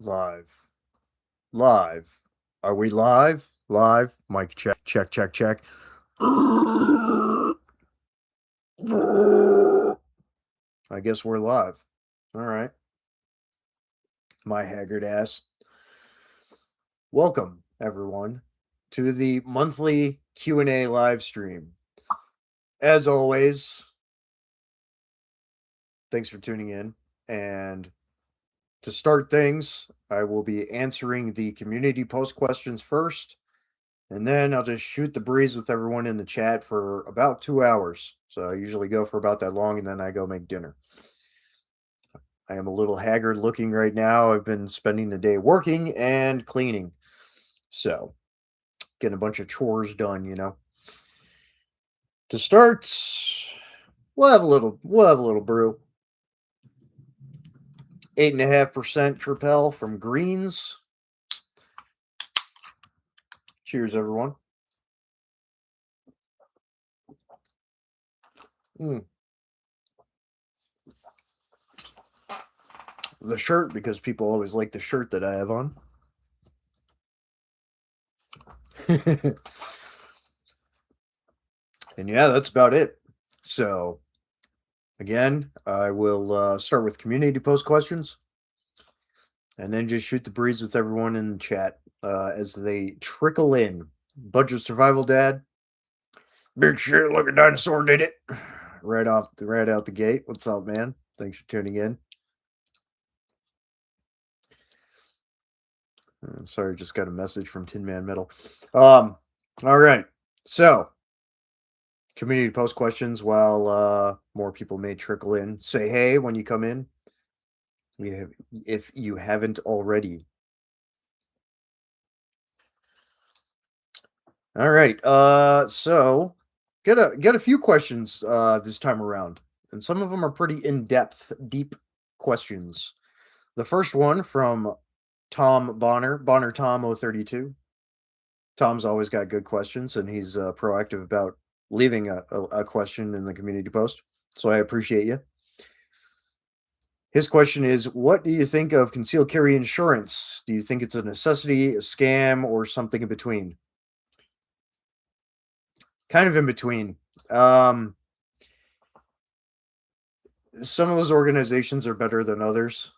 Live. Live. Are we live? Live. Mic check, check, check, check. I guess we're live. All right. My haggard ass. Welcome, everyone, to the monthly Q&A live stream. As always, thanks for tuning in. And to start things, I will be answering the community post questions first. And then I'll just shoot the breeze with everyone in the chat for about 2 hours. So I usually go for about that long, and then I go make dinner. I am a little haggard looking right now. I've been spending the day working and cleaning. So getting a bunch of chores done, To start, we'll have a little brew. 8.5% Tripel from Greens. Cheers, everyone. The shirt, because people always like the shirt that I have on. And yeah, that's about it. So, again, I will start with community post questions and then just shoot the breeze with everyone in the chat as they trickle in. Budget Survival Dad. Big shit, look, a dinosaur did it. Right out the gate. What's up, man? Thanks for tuning in. Sorry, just got a message from Tin Man Metal. All right. So, community post questions while more people may trickle in. Say hey when you come in. If you haven't already. All right. So get a few questions this time around, and some of them are pretty in-depth, deep questions. The first one from Tom Bonner Tom 032. Tom's always got good questions, and he's proactive about leaving a question in the community post. So I appreciate you. His question is, what do you think of concealed carry insurance? Do you think it's a necessity, a scam, or something in between? Kind of in between. Some of those organizations are better than others.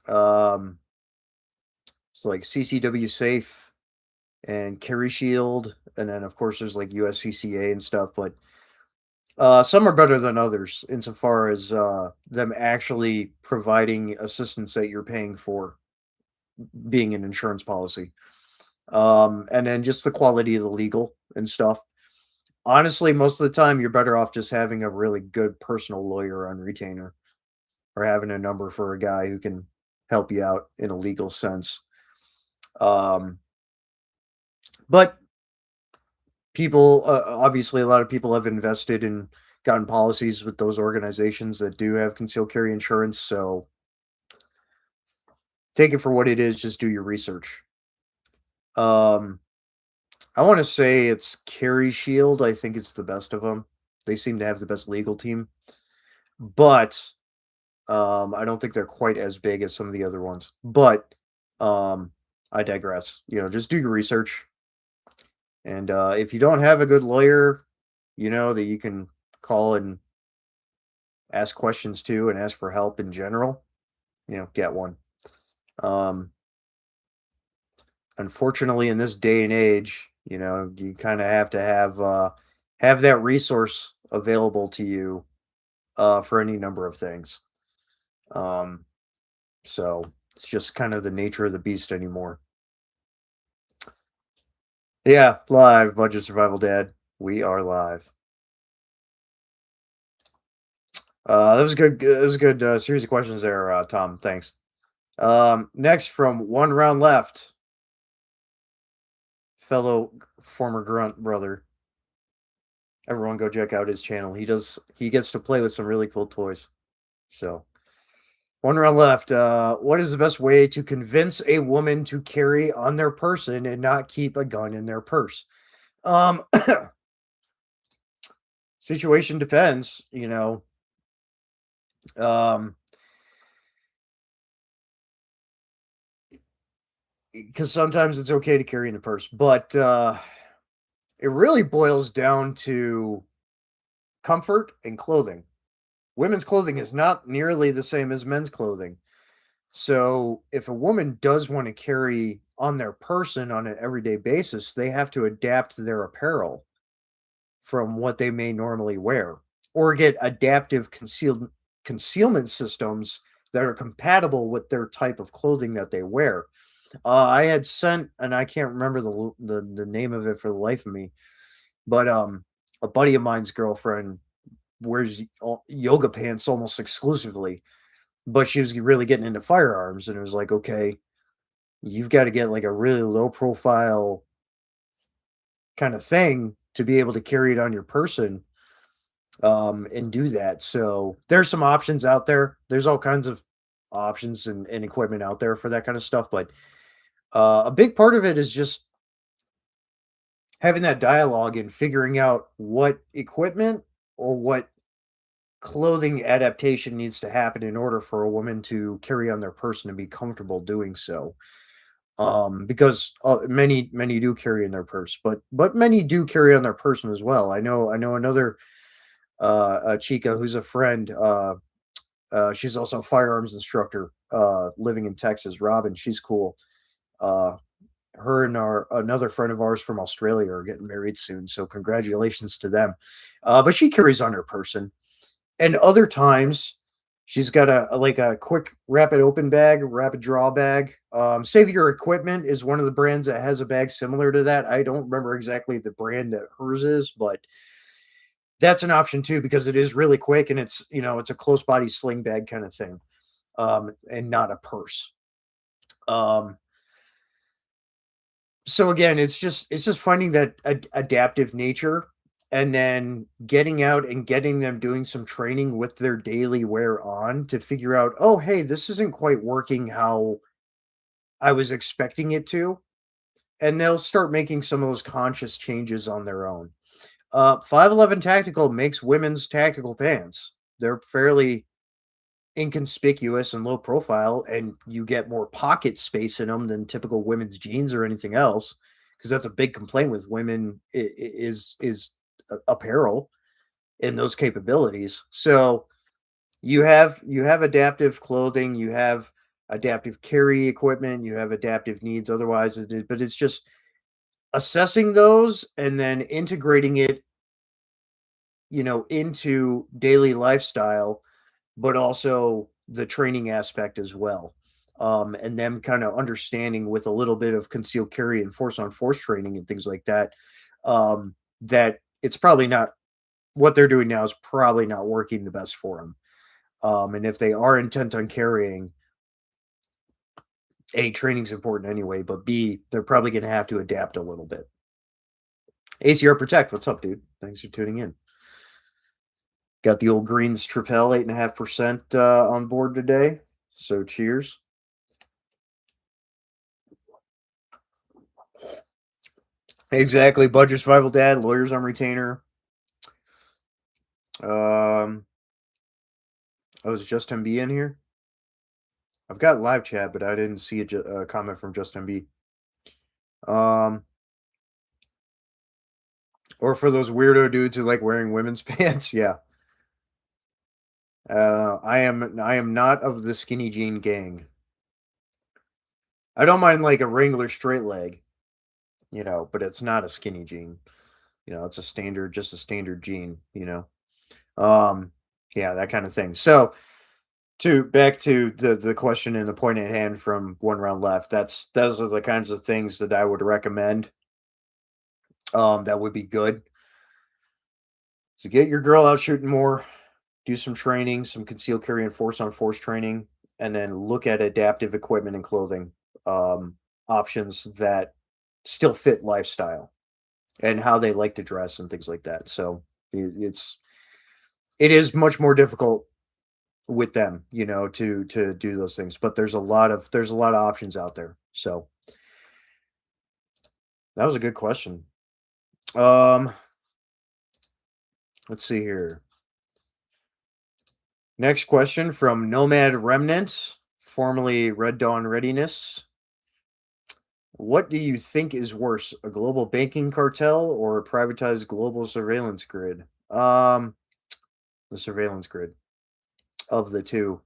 It's like CCW Safe and Carry Shield, and then of course there's like USCCA and stuff, but some are better than others insofar as them actually providing assistance that you're paying for being an insurance policy. And then just the quality of the legal and stuff. Honestly, most of the time you're better off just having a really good personal lawyer on retainer or having a number for a guy who can help you out in a legal sense. But people, obviously, a lot of people have invested and gotten policies with those organizations that do have concealed carry insurance. So take it for what it is. Just do your research. I want to say it's Carry Shield. I think it's the best of them. They seem to have the best legal team, but I don't think they're quite as big as some of the other ones. But I digress. Just do your research. And if you don't have a good lawyer, that you can call and ask questions to and ask for help in general, get one. Unfortunately, in this day and age, you kind of have to have that resource available to you for any number of things. So it's just kind of the nature of the beast anymore. Yeah, live, Budget Survival Dad. We are live. That was good. It was a good series of questions there, Tom. Thanks. Next from One Round Left, fellow former Grunt brother. Everyone go check out his channel. He gets to play with some really cool toys. So, One Round Left. What is the best way to convince a woman to carry on their person and not keep a gun in their purse? Situation depends, because sometimes it's okay to carry in a purse, but it really boils down to comfort and clothing. Women's clothing is not nearly the same as men's clothing. So, if a woman does want to carry on their person on an everyday basis, they have to adapt their apparel from what they may normally wear or get adaptive concealment systems that are compatible with their type of clothing that they wear. I had sent, and I can't remember the name of it for the life of me, but a buddy of mine's girlfriend wears yoga pants almost exclusively, but she was really getting into firearms, and it was like, okay, you've got to get like a really low profile kind of thing to be able to carry it on your person, and do that. So there's some options out there. There's all kinds of options and equipment out there for that kind of stuff, but a big part of it is just having that dialogue and figuring out what equipment or what clothing adaptation needs to happen in order for a woman to carry on their person and be comfortable doing so. Because many do carry in their purse, but many do carry on their person as well. I know another a chica who's a friend. She's also a firearms instructor, living in Texas. Robin, she's cool. Uh, her and our another friend of ours from Australia are getting married soon, so congratulations to them. But she carries on her person, and other times she's got like a quick rapid open bag, rapid draw bag. Save Your Equipment is one of the brands that has a bag similar to that. I don't remember exactly the brand that hers is, but that's an option too because it is really quick and it's a close body sling bag kind of thing, and not a purse. Um, so again, it's just finding that adaptive nature and then getting out and getting them doing some training with their daily wear on to figure out, oh, hey, this isn't quite working how I was expecting it to. And they'll start making some of those conscious changes on their own. 511 Tactical makes women's tactical pants. They're fairly inconspicuous and low profile, and you get more pocket space in them than typical women's jeans or anything else. Because that's a big complaint with women is apparel and those capabilities. So you have adaptive clothing, you have adaptive carry equipment, you have adaptive needs. Otherwise, but it's just assessing those and then integrating it, into daily lifestyle, but also the training aspect as well. And them kind of understanding with a little bit of concealed carry and force on force training and things like that, that it's probably not what they're doing now is probably not working the best for them. And if they are intent on carrying, A, training's important anyway, but B, they're probably going to have to adapt a little bit. ACR Protect, what's up, dude? Thanks for tuning in. Got the old Greens Tripel 8.5% on board today. So cheers. Exactly. Budget Survival Dad, lawyers on retainer. Oh, is Just MB in here? I've got live chat, but I didn't see a comment from Just MB. Or for those weirdo dudes who like wearing women's pants, yeah. I am not of the skinny jean gang. I don't mind like a Wrangler straight leg, but it's not a skinny jean. It's just a standard jean. Um, yeah, that kind of thing. So to back to the question and the point at hand from one round left, those are the kinds of things that I would recommend. That would be good. So get your girl out shooting more, do some training, some concealed carry and force on force training, and then look at adaptive equipment and clothing, options that still fit lifestyle and how they like to dress and things like that. So it is much more difficult with them, to do those things. But there's a lot of options out there. So that was a good question. Um, let's see here. Next question from Nomad Remnant, formerly Red Dawn Readiness. What do you think is worse, a global banking cartel or a privatized global surveillance grid? The surveillance grid of the two.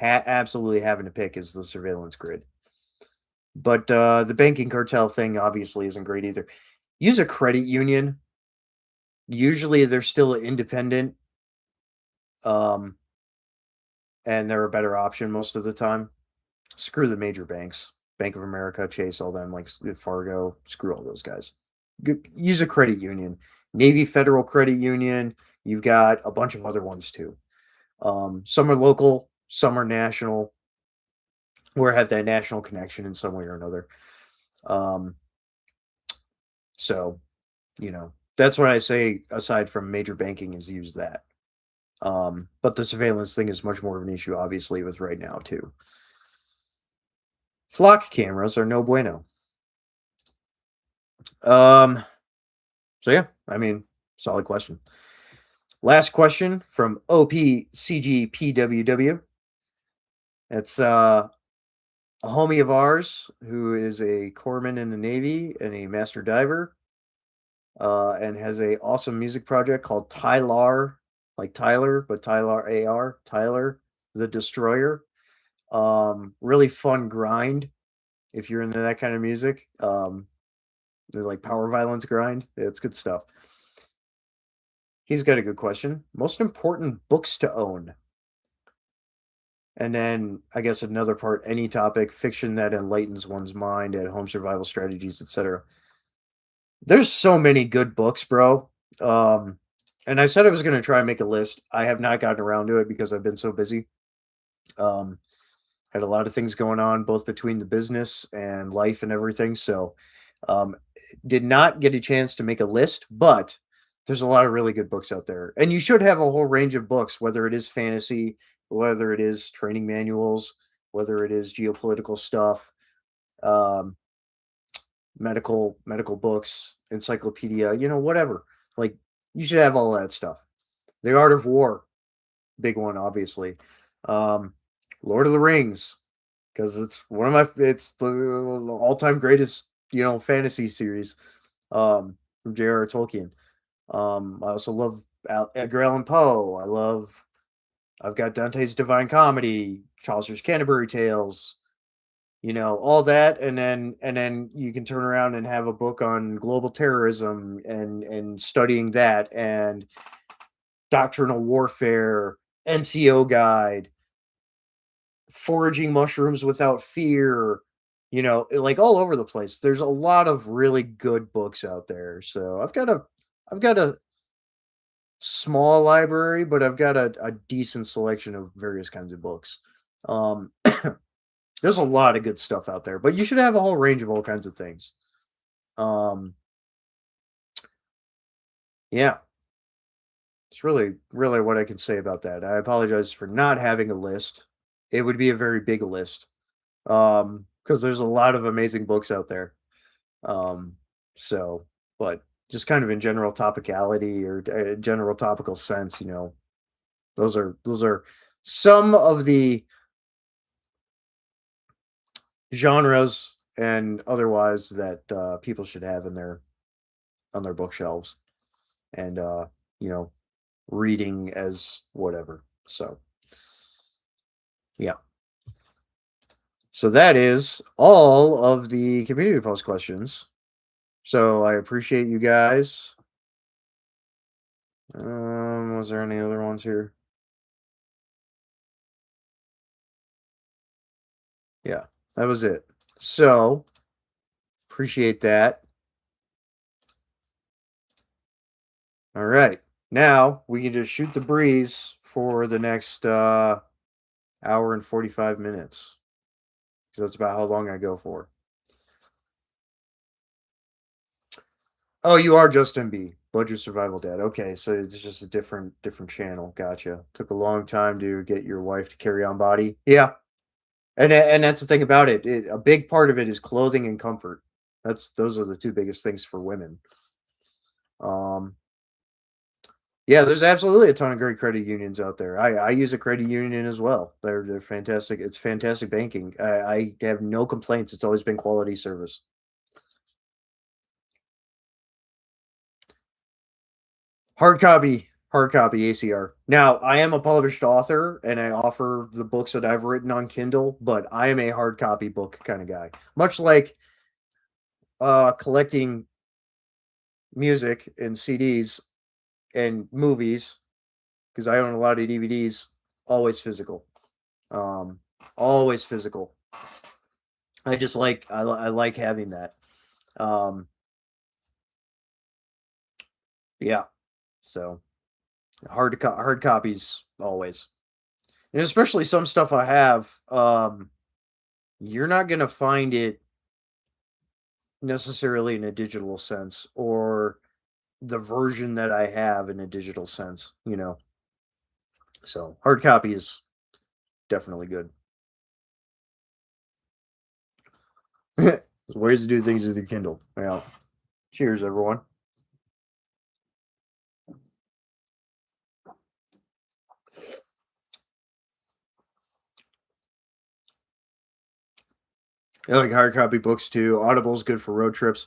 Absolutely having to pick is the surveillance grid. But the banking cartel thing obviously isn't great either. Use a credit union. Usually they're still independent, um, and they're a better option most of the time. Screw the major banks. Bank of America, Chase, all them, like Fargo, screw all those guys. Use a credit union. Navy Federal Credit Union. You've got a bunch of other ones too. Some are local, some are national, or have that national connection in some way or another. Um, so, that's what I say aside from major banking is use that. But the surveillance thing is much more of an issue, obviously, with right now too. Flock cameras are no bueno. Um, so yeah, I mean, solid question. Last question from OPCGPWW. It's a homie of ours who is a corpsman in the Navy and a master diver, and has a awesome music project called Tylar, like Tyler, but Tyler AR, Tyler the Destroyer. Really fun grind if you're into that kind of music. The like power violence grind. It's good stuff. He's got a good question. Most important books to own. And then I guess another part, any topic, fiction that enlightens one's mind at home survival strategies, etc. There's so many good books, bro. Um, and I said I was going to try and make a list. I have not gotten around to it because I've been so busy. Um, had a lot of things going on, both between the business and life and everything. So, um, did not get a chance to make a list, but there's a lot of really good books out there. And you should have a whole range of books, whether it is fantasy, whether it is training manuals, whether it is geopolitical stuff, um, medical books, encyclopedia, whatever. Like you should have all that stuff. The Art of War, big one, obviously. Um, Lord of the Rings, because it's the all-time greatest, fantasy series, from J.R.R. Tolkien. I also love Edgar Allan Poe. I've got Dante's Divine Comedy, Chaucer's Canterbury Tales, all that, and then you can turn around and have a book on global terrorism and studying that, and doctrinal warfare, NCO guide, foraging mushrooms without fear, like all over the place. There's a lot of really good books out there. So I've got a small library, but I've got a decent selection of various kinds of books. Um, there's a lot of good stuff out there, but you should have a whole range of all kinds of things. Um, yeah, it's really, really what I can say about that. I apologize for not having a list. It would be a very big list. Because there's a lot of amazing books out there. Um, so, but just kind of in general topicality or general topical sense, those are some of the genres and otherwise that people should have in their on their bookshelves, and you know reading as whatever. So yeah, so that is all of the community post questions. So I appreciate you guys. Was there any other ones here? Yeah, that was it. So appreciate that. All right. Now we can just shoot the breeze for the next hour and 45 minutes. Because that's about how long I go for. Oh, you are Justin B. Budget Survival Dad. Okay, so it's just a different channel. Gotcha. Took a long time to get your wife to carry on body. Yeah. And that's the thing about it. A big part of it is clothing and comfort. Those are the two biggest things for women. Um Yeah, there's absolutely a ton of great credit unions out there. I use a credit union as well. They're fantastic. It's fantastic banking. I have no complaints. It's always been quality service. hard copy ACR. Now, I am a published author and I offer the books that I've written on Kindle, but I am a hard copy book kind of guy. Much like collecting music and CDs and movies, because I own a lot of DVDs, always physical. Um, always physical. I just like I like having that. Um, yeah. So hard copies always, and especially some stuff I have. You're not gonna find it necessarily in a digital sense or the version that I have in a digital sense. So hard copy is definitely good. Ways to do things with your Kindle. Yeah. Cheers, everyone. I like hard copy books too. Audible's good for road trips.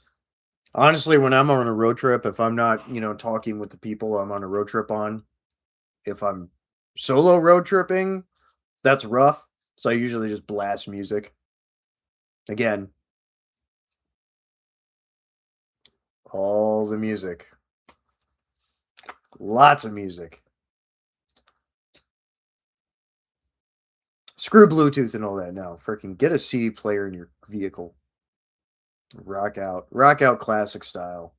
Honestly, when I'm on a road trip, if I'm not, talking with the people I'm on a road trip on, if I'm solo road tripping, that's rough. So I usually just blast music. Again, all the music. Lots of music. Screw Bluetooth and all that now. Freaking get a CD player in your vehicle. Rock out classic style.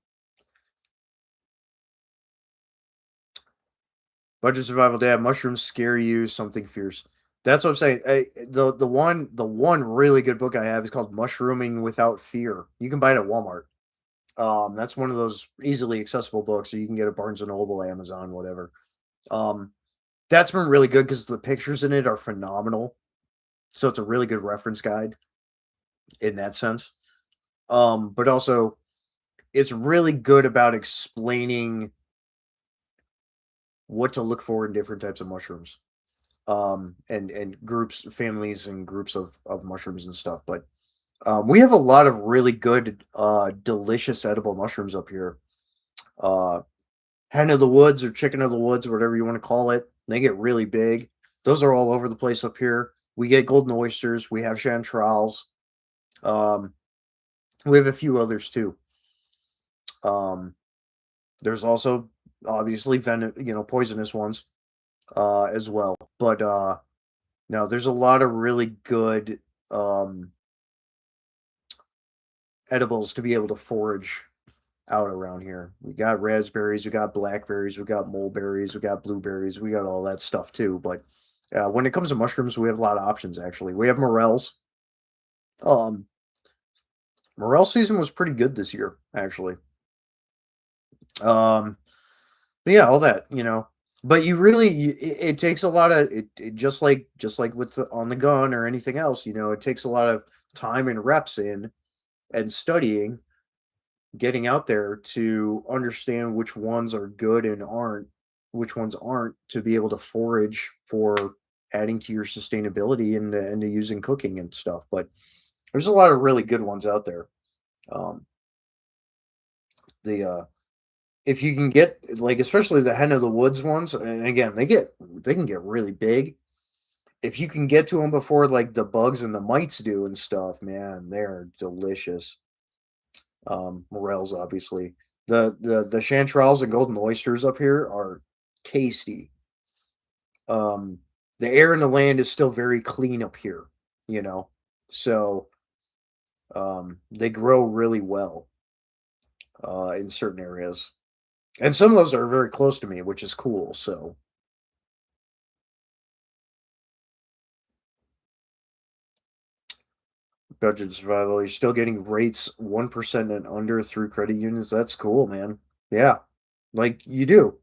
Budget survival dad, mushrooms scare you, something fierce. That's what I'm saying. The one really good book I have is called Mushrooming Without Fear. You can buy it at Walmart. That's one of those easily accessible books, so you can get at Barnes and Noble, Amazon, whatever. Um, that's been really good because the pictures in it are phenomenal. So it's a really good reference guide in that sense. But also it's really good about explaining what to look for in different types of mushrooms. And groups, families and groups of mushrooms and stuff. But we have a lot of really good delicious edible mushrooms up here. Uh Hen of the woods or chicken of the woods, whatever you want to call it. They get really big. Those are all over the place up here. We get golden oysters, we have chanterelles. Um we have a few others too. Um there's also obviously venom, poisonous ones as well. But no, there's a lot of really good um edibles to be able to forage out around here. We got raspberries, we got blackberries, we got mulberries, we got blueberries, we got all that stuff too. But when it comes to mushrooms, we have a lot of options actually. We have morels. Um, morel season was pretty good this year, actually. Um, but yeah, all that. But it takes a lot of just like with on the gun or anything else. It takes a lot of time and reps in and studying getting out there to understand which ones are good and aren't, which ones aren't, to be able to forage for adding to your sustainability and to using cooking and stuff. But there's a lot of really good ones out there. Um, the If you can get like especially the hen of the woods ones, and again they can get really big. If you can get to them before like the bugs and the mites do and stuff, man, they're delicious. Morels, obviously. The chanterelles and golden oysters up here are tasty. Um, the air in the land is still very clean up here, you know, so they grow really well in certain areas, and some of those are very close to me, which is cool. So budget survival, you're still getting rates 1% and under through credit unions. That's cool, man. Yeah, like you do.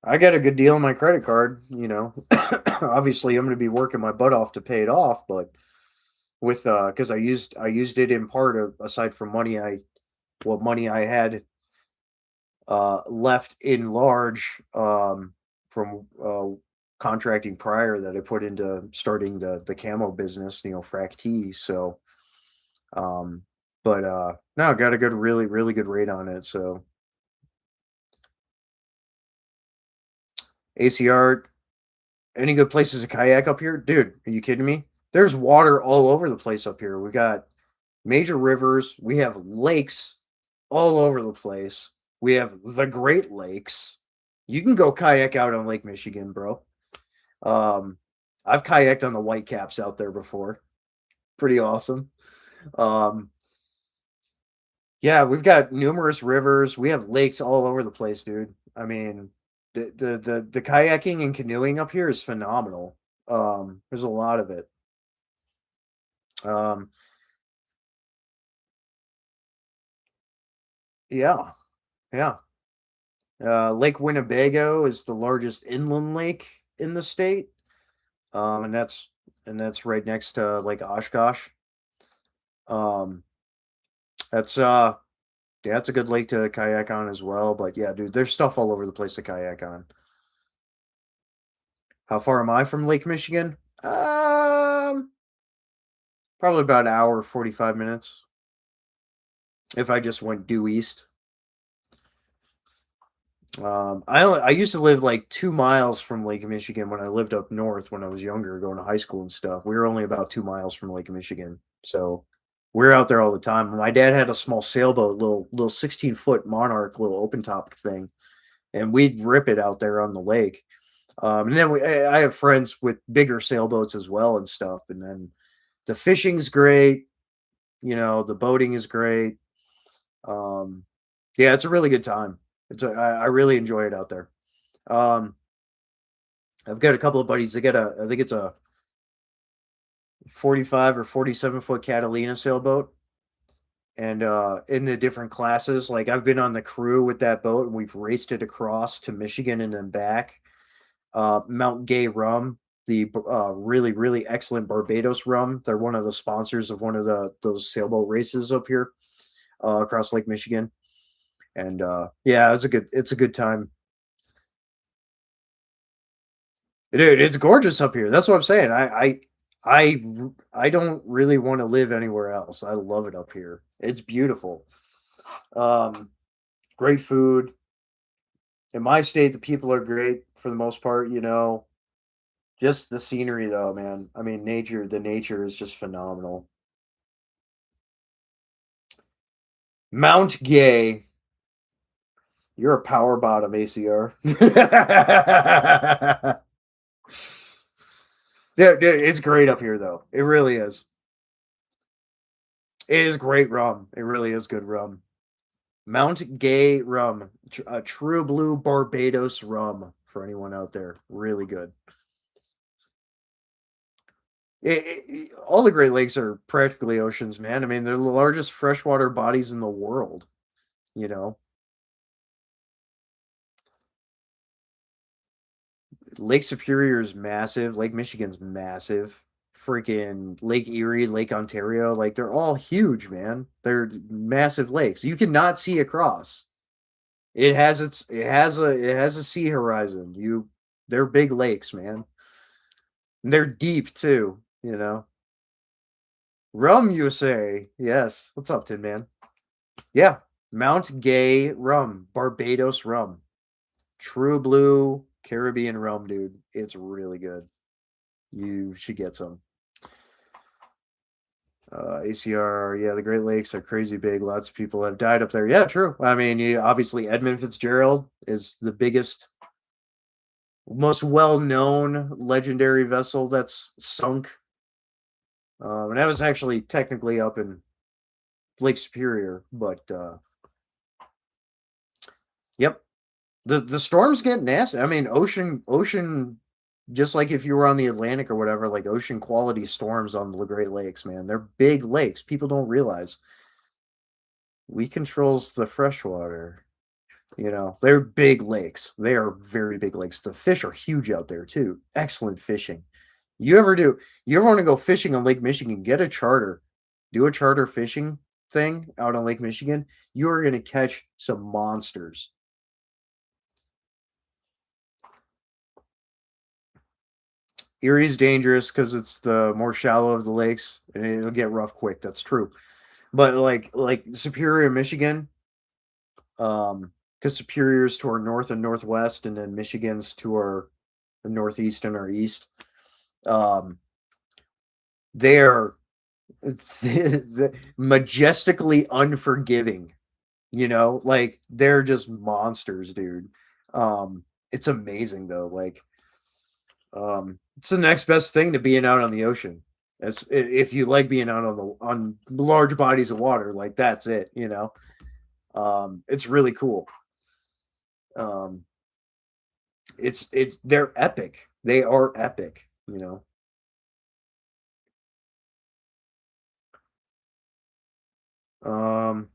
I got a good deal on my credit card. Obviously, I'm going to be working my butt off to pay it off, but with because I used it in part of, aside from money I had left in large from contracting prior that I put into starting the camo business, frac tea. So, um, but no, got a good, really, really good rate on it. So ACR, any good places to kayak up here? Dude, are you kidding me? There's water all over the place up here. We got major rivers. We have lakes all over the place. We have the Great Lakes. You can go kayak out on Lake Michigan, bro. Um, I've kayaked on the Whitecaps out there before. Pretty awesome. Um, yeah, we've got numerous rivers. We have lakes all over the place, dude. I mean, the kayaking and canoeing up here is phenomenal. There's a lot of it. Um, yeah, yeah. Lake Winnebago is the largest inland lake in the state, and that's right next to Lake Oshkosh. Um, that's yeah, it's a good lake to kayak on as well. But yeah, dude, there's stuff all over the place to kayak on. How far am I from Lake Michigan? Probably about an hour, 45 minutes if I just went due east. I used to live like 2 miles from Lake Michigan when I lived up north when I was younger, going to high school and stuff. We were only about 2 miles from Lake Michigan, so we're out there all the time. My dad had a small sailboat, little 16-foot Monarch, little open top thing, and we'd rip it out there on the lake. And then I have friends with bigger sailboats as well and stuff. And then the fishing's great, the boating is great. Um, yeah, it's a really good time. I really enjoy it out there. Um, I've got a couple of buddies. They got I think it's a 45 or 47-foot Catalina sailboat. And in the different classes, like I've been on the crew with that boat and we've raced it across to Michigan and then back. Mount Gay Rum, the really, really excellent Barbados rum. They're one of the sponsors of one of those sailboat races up here across Lake Michigan. And yeah, it's a good time. Dude, it's gorgeous up here. That's what I'm saying. I I don't really want to live anywhere else. I love it up here. It's beautiful. Um, Great food. In my state, the people are great for the most part. Just the scenery though, man. I mean, the nature is just phenomenal. Mount Gay, you're a power bottom, ACR. Dude, it's great up here though. It really is. It is great rum. It really is good rum. Mount Gay rum, a true blue Barbados rum for anyone out there. Really good. All the Great Lakes are practically oceans, man. I mean, they're the largest freshwater bodies in the world. You know, Lake Superior is massive. Lake Michigan's massive. Freaking Lake Erie, Lake Ontario, like they're all huge, man. They're massive lakes. You cannot see across. It has a sea horizon. They're big lakes, man. And they're deep too. Rum USA. Yes. What's up, Tin Man? Yeah. Mount Gay rum, Barbados rum. True blue Caribbean rum, dude. It's really good. You should get some. ACR, yeah, the Great Lakes are crazy big. Lots of people have died up there. Yeah, true. I mean, obviously Edmund Fitzgerald is the biggest, most well-known legendary vessel that's sunk. And that was actually technically up in Lake Superior, but yep, the storms get nasty. I mean, ocean, just like if you were on the Atlantic or whatever, like ocean quality storms on the Great Lakes, man. They're big lakes. People don't realize we controls the freshwater. They're big lakes. They are very big lakes. The fish are huge out there too. Excellent fishing. You ever want to go fishing on Lake Michigan? Get a charter. Do a charter fishing thing out on Lake Michigan. You are going to catch some monsters. Erie's dangerous because it's the more shallow of the lakes, and it'll get rough quick. That's true. But like Superior, Michigan, because Superior's to our north and northwest, and then Michigan's to our the northeast and our east. Um, they're majestically unforgiving. Like they're just monsters, dude. It's amazing though. Like, it's the next best thing to being out on the ocean. If you like being out on large bodies of water, like that's it. It's really cool. Um, it's they're epic. They are epic. Um,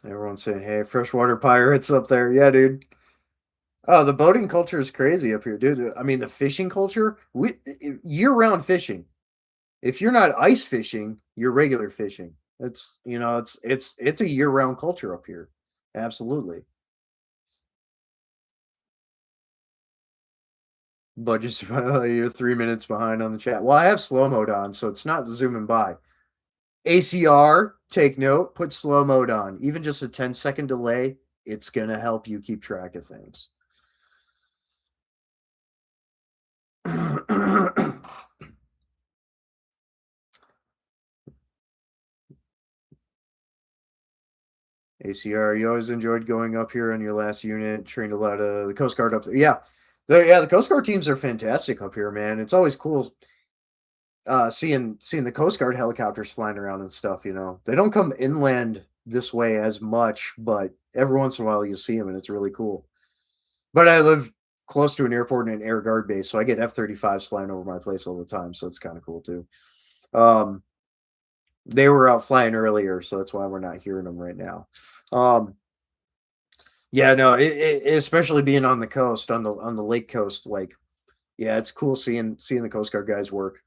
Everyone's saying, "Hey, freshwater pirates up there." Yeah, dude. Oh, the boating culture is crazy up here, dude. I mean, the fishing culture, year-round fishing. If you're not ice fishing, you're regular fishing. It's a year-round culture up here. Absolutely. But just you're 3 minutes behind on the chat. Well, I have slow mode on, so it's not zooming by. ACR, take note, put slow mode on. Even just a 10-second delay, it's gonna help you keep track of things. ACR, you always enjoyed going up here on your last unit, trained a lot of the Coast Guard up there. Yeah. The Coast Guard teams are fantastic up here, man. It's always cool seeing the Coast Guard helicopters flying around and stuff. They don't come inland this way as much, but every once in a while you see them and it's really cool. But I live close to an airport and an air guard base, so I get F-35s flying over my place all the time, so it's kind of cool too. They were out flying earlier, so that's why we're not hearing them right now. Yeah, no, especially being on the coast, on the lake coast, like, yeah, it's cool seeing the Coast Guard guys work.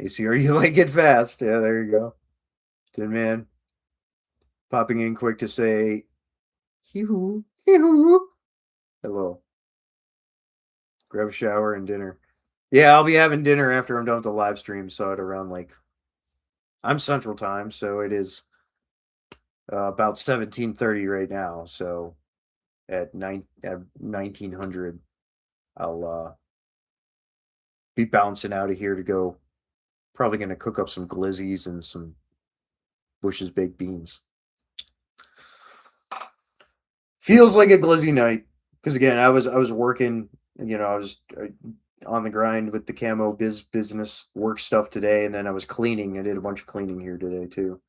ACR, you like it fast. Yeah, there you go. Tin Man popping in quick to say, hee-hoo, hee-hoo. Hello. Grab a shower and dinner. Yeah, I'll be having dinner after I'm done with the live stream. So at around like I'm Central Time, so it is about 17:30 right now. So at 1900, I'll be bouncing out of here to go. Probably going to cook up some glizzies and some Bush's baked beans. Feels like a glizzy night because again, I was working. I was on the grind with the camo business work stuff today, and then I was cleaning. I did a bunch of cleaning here today too.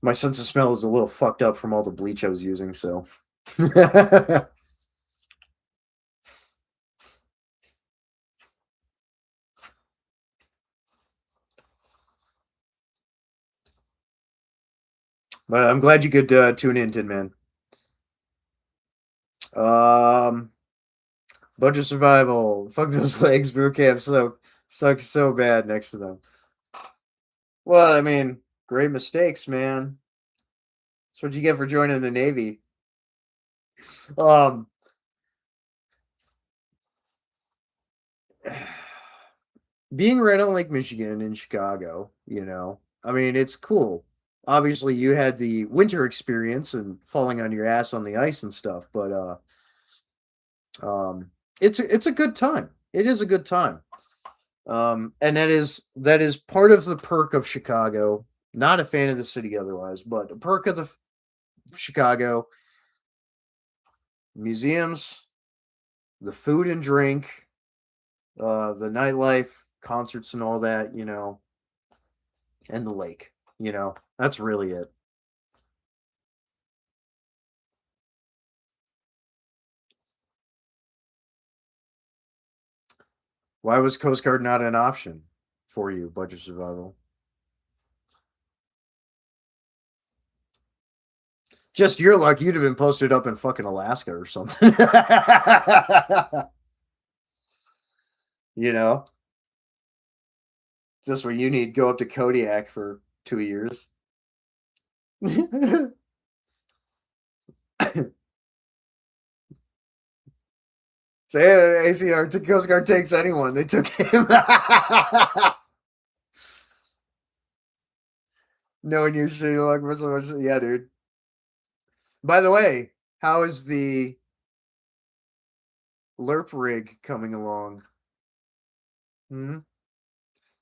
My sense of smell is a little fucked up from all the bleach I was using, so. But I'm glad you could tune in, Tin Man. Um, Budget survival. Fuck those legs. Boot camp sucked so bad next to them. Well, I mean, great mistakes, man. That's what you get for joining the Navy. Um, Being right on Lake Michigan in Chicago, I mean, it's cool. Obviously, you had the winter experience and falling on your ass on the ice and stuff, but it's a good time. It is a good time. And that is part of the perk of Chicago. Not a fan of the city otherwise, but a perk of the Chicago museums, the food and drink, the nightlife, concerts, and all that, and the lake. That's really it. Why was Coast Guard not an option for you, budget survival? Just your luck, you'd have been posted up in fucking Alaska or something. you know, just where you need go up to Kodiak for 2 years. Say ACR Coast Guard takes anyone. They took him. Knowing you're shitty luck for so much. Yeah, dude. By the way, how is the LERP rig coming along? Hmm.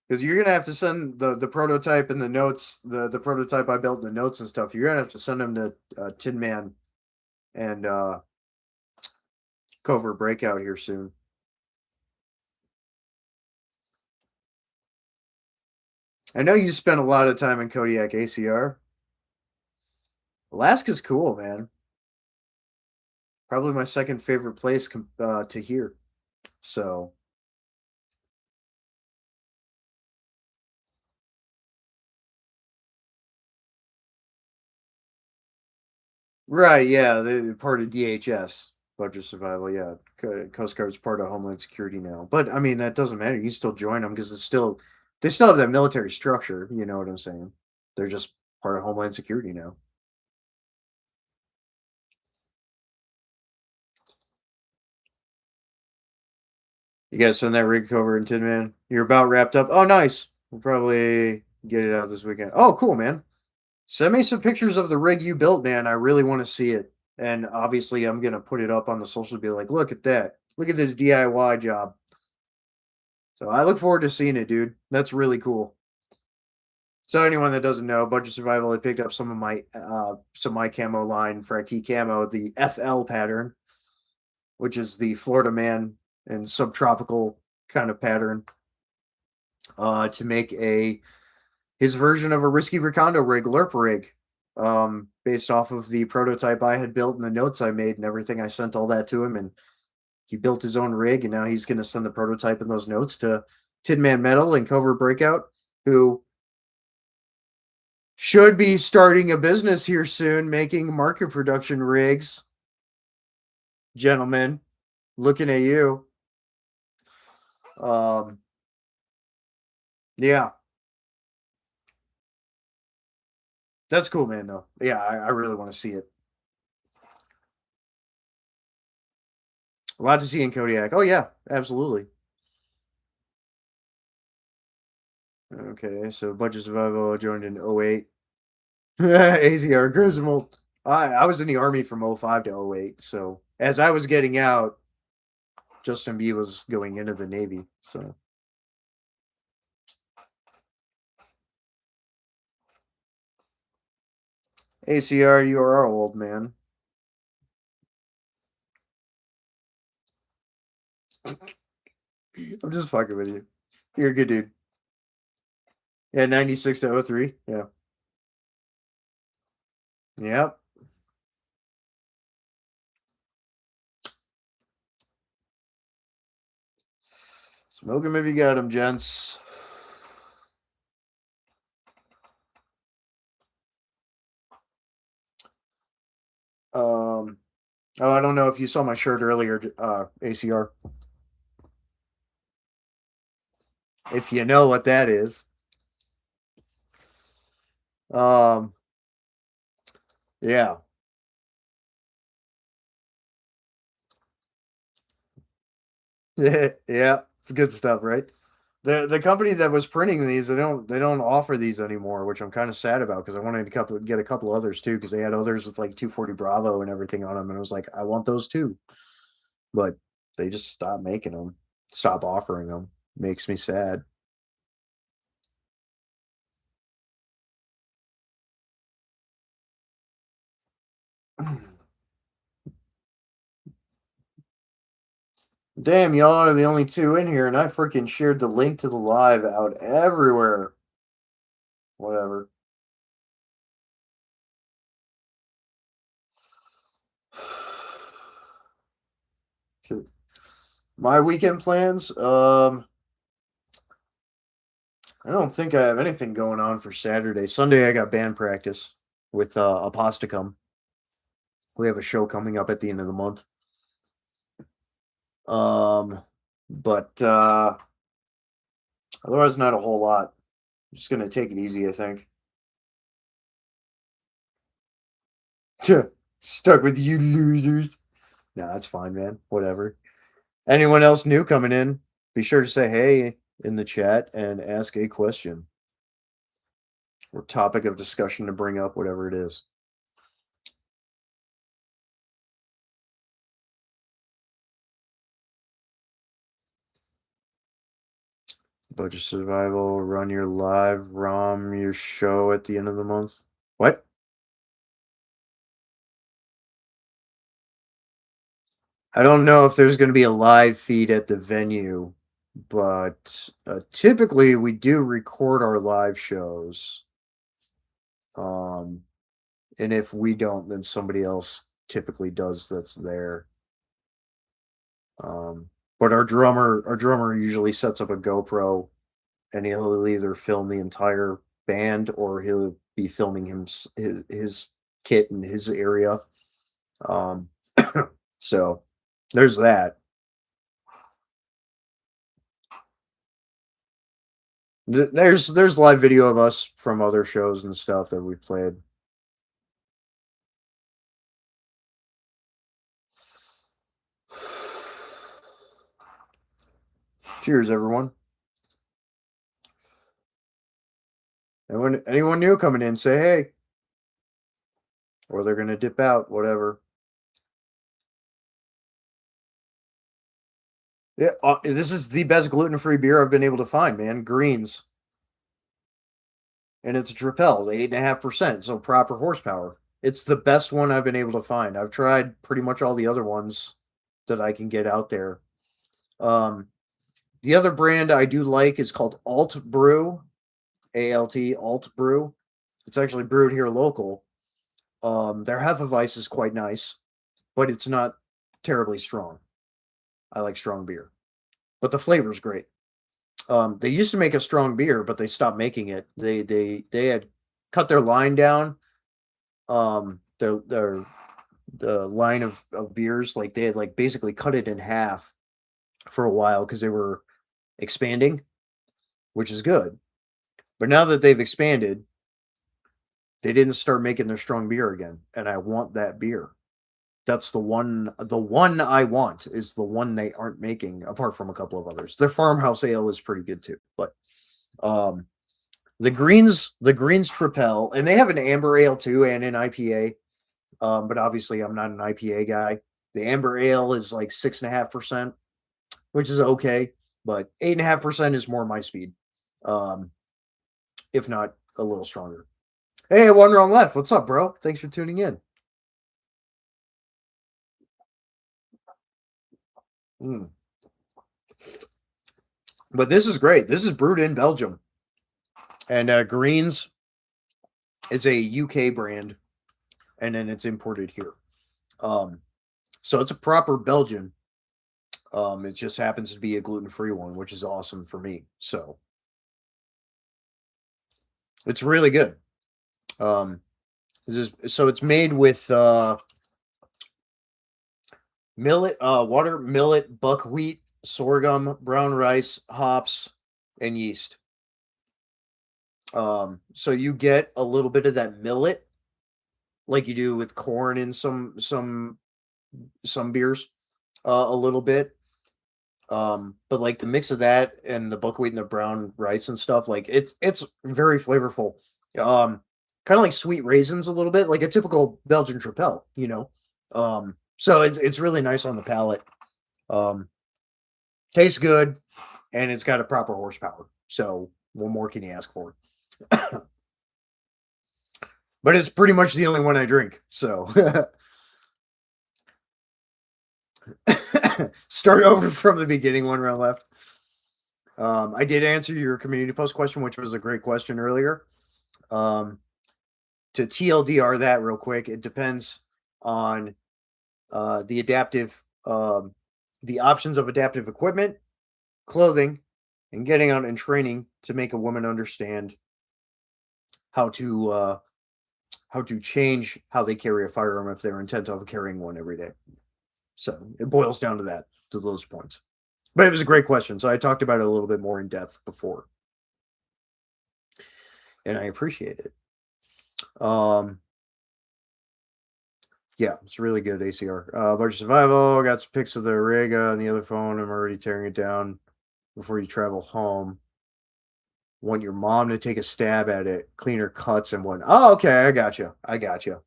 Because you're gonna have to send the prototype and the notes, the prototype I built, the notes and stuff. You're gonna have to send them to Tin Man and Covert Breakout here soon. I know you spent a lot of time in Kodiak ACR. Alaska's cool, man. Probably my second favorite place to hear. So right, yeah, they're part of DHS, Budget Survival. Yeah, Coast Guard's part of Homeland Security now. But I mean, that doesn't matter. You still join them because they still have that military structure. You know what I'm saying? They're just part of Homeland Security now. You guys send that rig over in Tin Man. You're about wrapped up. Oh, nice. We'll probably get it out this weekend. Oh, cool, man. Send me some pictures of the rig you built, man. I really want to see it. And obviously, I'm gonna put it up on the social. Be like, look at that. Look at this DIY job. So I look forward to seeing it, dude. That's really cool. So anyone that doesn't know, Budget Survival, I picked up some of my camo line for IT camo, the FL pattern, which is the Florida man and subtropical kind of pattern, to make a his version of a risky recondo rig, LERP rig, based off of the prototype I had built and the notes I made and everything. I sent all that to him, and he built his own rig, and now he's going to send the prototype and those notes to Tin Man Metal and Covert Breakout, who should be starting a business here soon, making market production rigs. Gentlemen, looking at you. Um, yeah, that's cool, man. Though, yeah, I really want to see it. A lot to see in Kodiak. Oh yeah, absolutely. Okay, so Budget Survival joined in '08. ACR Griswold. I was in the army from '05 to '08. So as I was getting out, Justin B was going into the Navy. So ACR, you are our old man. I'm just fucking with you. You're a good dude. Yeah, 96 to '03. Yeah. Yep. Smoke him if you got him, gents. Um, oh, I don't know if you saw my shirt earlier, ACR. If you know what that is. Um, yeah. Yeah, it's good stuff, right? The company that was printing these, they don't offer these anymore, which I'm kind of sad about because I wanted to get a couple others too because they had others with like 240 Bravo and everything on them, and I was like, I want those too, but they just stopped making them, stop offering them. Makes me sad. Damn, y'all are the only two in here, and I freaking shared the link to the live out everywhere. Whatever. My weekend plans. I don't think I have anything going on for Saturday. Sunday, I got band practice with Aposticum. We have a show coming up at the end of the month. Um, but otherwise, not a whole lot. I'm just gonna take it easy, I think. Stuck with you losers. No, that's fine, man. Whatever. Anyone else new coming in? Be sure to say hey in the chat and ask a question. or topic of discussion to bring up, whatever it is. Budget survival, run your live ROM your show at the end of the month. What? I don't know if there's going to be a live feed at the venue, but typically we do record our live shows. Um, and if we don't, then somebody else typically does that's there. But our drummer usually sets up a GoPro, and he'll either film the entire band or he'll be filming his kit in his area. Um, so there's that. There's live video of us from other shows and stuff that we've played. Cheers, everyone. And when anyone new coming in, say hey, or they're gonna dip out, whatever. Yeah, this is the best gluten-free beer I've been able to find, man. Greens, and it's a Tripel, 8.5%, so proper horsepower. It's the best one I've been able to find. I've tried pretty much all the other ones that I can get out there. Um, the other brand I do like is called Alt Brew, Alt Brew. It's actually brewed here local. Their Hefeweiss is quite nice, but it's not terribly strong. I like strong beer, but the flavor's great. They used to make a strong beer, but they stopped making it. They had cut their line down. Their the line of beers, like they had like basically cut it in half for a while because they were expanding, which is good. But now that they've expanded, they didn't start making their strong beer again, and I want that beer. That's the one I want is the one they aren't making, apart from a couple of others. Their farmhouse ale is pretty good too. But um the greens Tripel, and they have an amber ale too and an IPA. But obviously I'm not an IPA guy. The amber ale is like 6.5%, which is okay, but 8.5% is more my speed. Um, if not a little stronger. Hey, one wrong left. What's up, bro? Thanks for tuning in. Mm. But this is great. This is brewed in Belgium, and Greens is a UK brand, and then it's imported here. Um, so it's a proper Belgian. It just happens to be a gluten-free one, which is awesome for me. So it's really good. Um, so it's made with millet, water, millet, buckwheat, sorghum, brown rice, hops, and yeast. So you get a little bit of that millet, like you do with corn in some beers, a little bit. But like the mix of that and the buckwheat and the brown rice and stuff, like it's very flavorful. Um, kind of like sweet raisins a little bit, like a typical Belgian Tripel. So it's really nice on the palate. Um, tastes good, and it's got a proper horsepower. So what more can you ask for? But it's pretty much the only one I drink. So start over from the beginning, one round left. I did answer your community post question, which was a great question earlier. Um, to TLDR that real quick, it depends on the the options of adaptive equipment, clothing, and getting out and training to make a woman understand how to uh, how to change how they carry a firearm if they're intent on carrying one every day. So it boils down to that, to those points. But it was a great question. So I talked about it a little bit more in depth before, and I appreciate it. Um, yeah, it's really good ACR. Budget survival. Got some pics of the rig on the other phone. I'm already tearing it down before you travel home. want your mom to take a stab at it, clean her cuts and what. Oh, okay, I got you. I got you.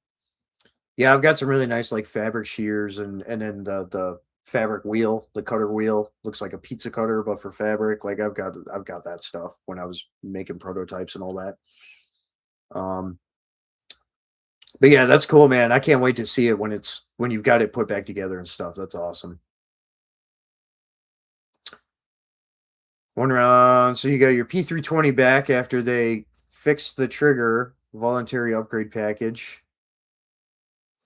Yeah, I've got some really nice like fabric shears and then the fabric wheel, the cutter wheel looks like a pizza cutter but for fabric. Like I've got that stuff when I was making prototypes and all that. Um but yeah, that's cool, man. I can't wait to see it when you've got it put back together and stuff. That's awesome. One round. So you got your P320 back after they fixed the trigger voluntary upgrade package.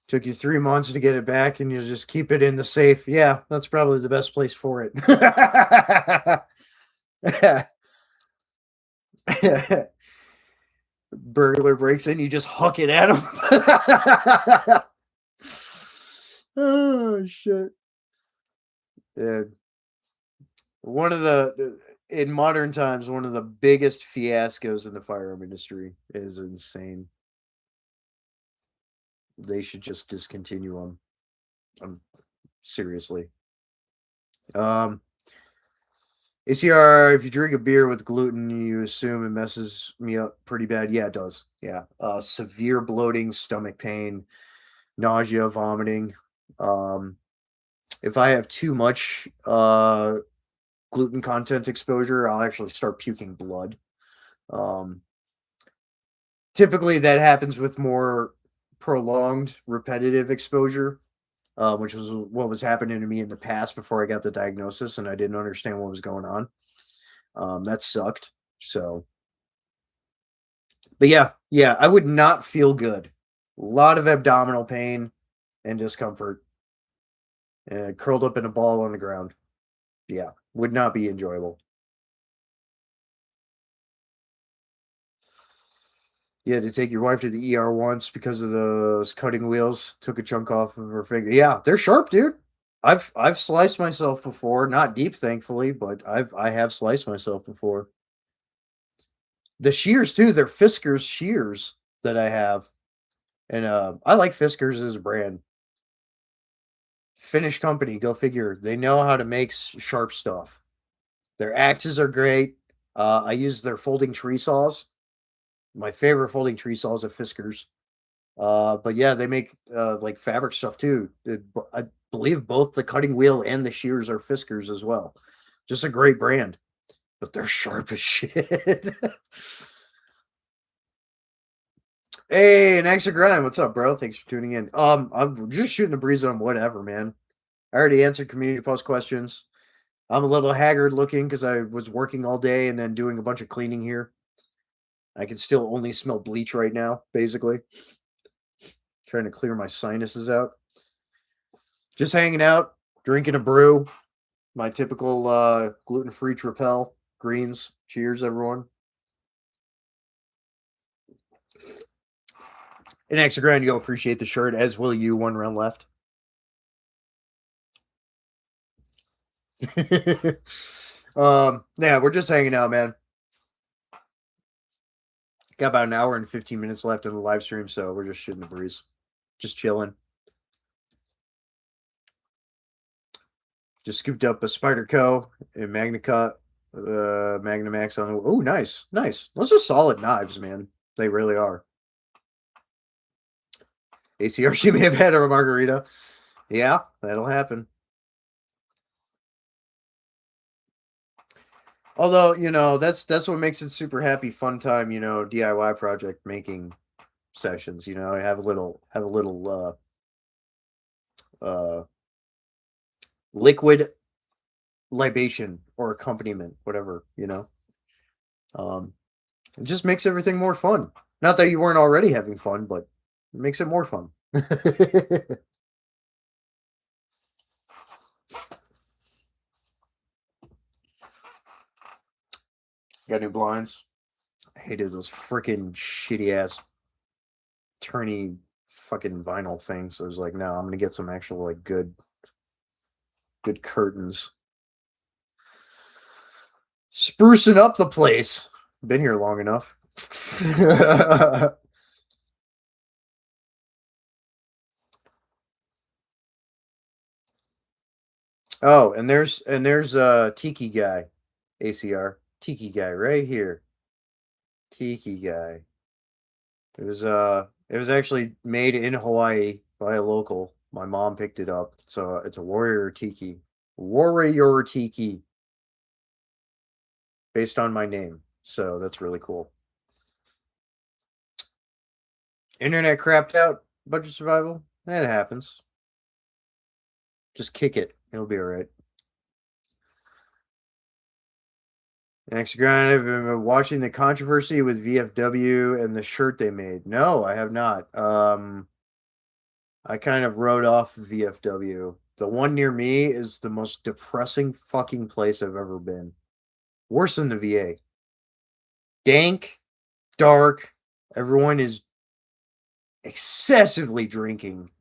Took you 3 months to get it back, and you just keep it in the safe. Yeah, that's probably the best place for it. Burglar breaks in, you just huck it at him. Oh shit! Yeah, one of the in modern times, one of the biggest fiascos in the firearm industry is insane. They should just discontinue them. Seriously. Um, ACR, if you drink a beer with gluten, you assume it messes me up pretty bad. Yeah, it does. Yeah. Severe bloating, stomach pain, nausea, vomiting. Um, if I have too much gluten content exposure, I'll actually start puking blood. Um, Typically, that happens with more prolonged, repetitive exposure, which was what was happening to me in the past before I got the diagnosis, and I didn't understand what was going on. That sucked. So, but yeah, yeah, I would not feel good. A lot of abdominal pain and discomfort, curled up in a ball on the ground. Yeah, would not be enjoyable. You had to take your wife to the ER once because of those cutting wheels. Took a chunk off of her finger. Yeah, they're sharp, dude. I've sliced myself before, not deep, thankfully, but I have sliced myself before. The shears too, they're Fisker's shears that I have, and I like Fiskars as a brand. Finnish company, go figure. They know how to make sharp stuff. Their axes are great. I use their folding tree saws. My favorite folding tree saws are Fiskars. But yeah, they make like fabric stuff too. I believe both the cutting wheel and the shears are Fiskars as well. Just a great brand, but they're sharp as shit. Hey, an extra grind. What's up, bro? Thanks for tuning in. I'm just shooting the breeze on whatever, man. I already answered community post questions. I'm a little haggard looking because I was working all day and then doing a bunch of cleaning here. I can still only smell bleach right now, basically. Trying to clear my sinuses out. Just hanging out, drinking a brew. My typical gluten-free Trapel greens. Cheers, everyone. An extra grand, you'll appreciate the shirt, as will you. One round left. Yeah, we're just hanging out, man. Got about an hour and 15 minutes left in the live stream, so we're just shooting the breeze. Just chilling. Just scooped up a Spider Co. and Magnacut, Magnamax on the. Oh, nice, nice. Those are solid knives, man. They really are. ACR, she may have had a margarita. Yeah, that'll happen. Although, that's what makes it super happy, fun time, DIY project making sessions, have a little liquid libation or accompaniment, whatever. Um it just makes everything more fun. Not that you weren't already having fun, but it makes it more fun. Got new blinds. I hated those freaking shitty ass turny fucking vinyl things. So I was like, no, I'm gonna get some actual like good curtains. Sprucing up the place. Been here long enough. Oh, and there's Tiki guy, ACR. Tiki guy right here. Tiki guy. It was actually made in Hawaii by a local. My mom picked it up. So it's a warrior tiki. Warrior tiki based on my name. So that's really cool. Internet crapped out, budget survival. That happens. Just kick it. It'll be alright. Next grind, I've been watching the controversy with VFW and the shirt they made. No, I have not. I kind of wrote off VFW. The one near me is the most depressing fucking place I've ever been. Worse than the VA. Dank, dark. Everyone is excessively drinking.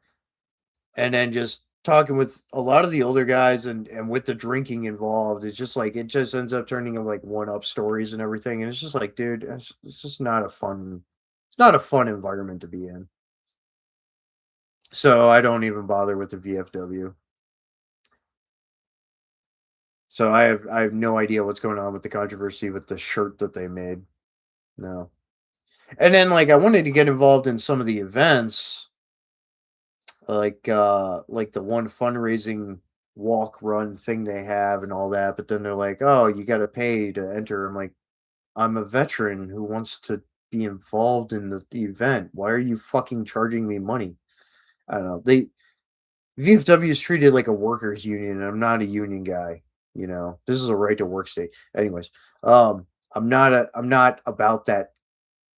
And then just talking with a lot of the older guys and with the drinking involved, it's just like it just ends up turning into like one-up stories and everything. And it's just like, dude, it's just not a fun environment to be in. So I don't even bother with the VFW. So I have no idea what's going on with the controversy with the shirt that they made. No. And then like I wanted to get involved in some of the events, like the one fundraising walk run thing they have and all that, but then they're like, "Oh, you got to pay to enter." I'm like, "I'm a veteran who wants to be involved in the event. Why are you fucking charging me money?" I don't know. VFW is treated like a workers union, and I'm not a union guy. This is a right to work state. Anyways, I'm not about that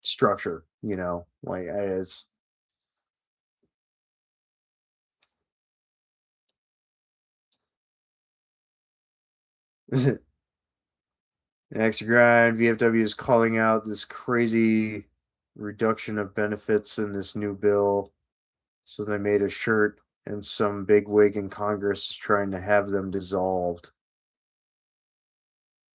structure. Like it's extra grind. VFW is calling out this crazy reduction of benefits in this new bill. So they made a shirt, and some bigwig in Congress is trying to have them dissolved.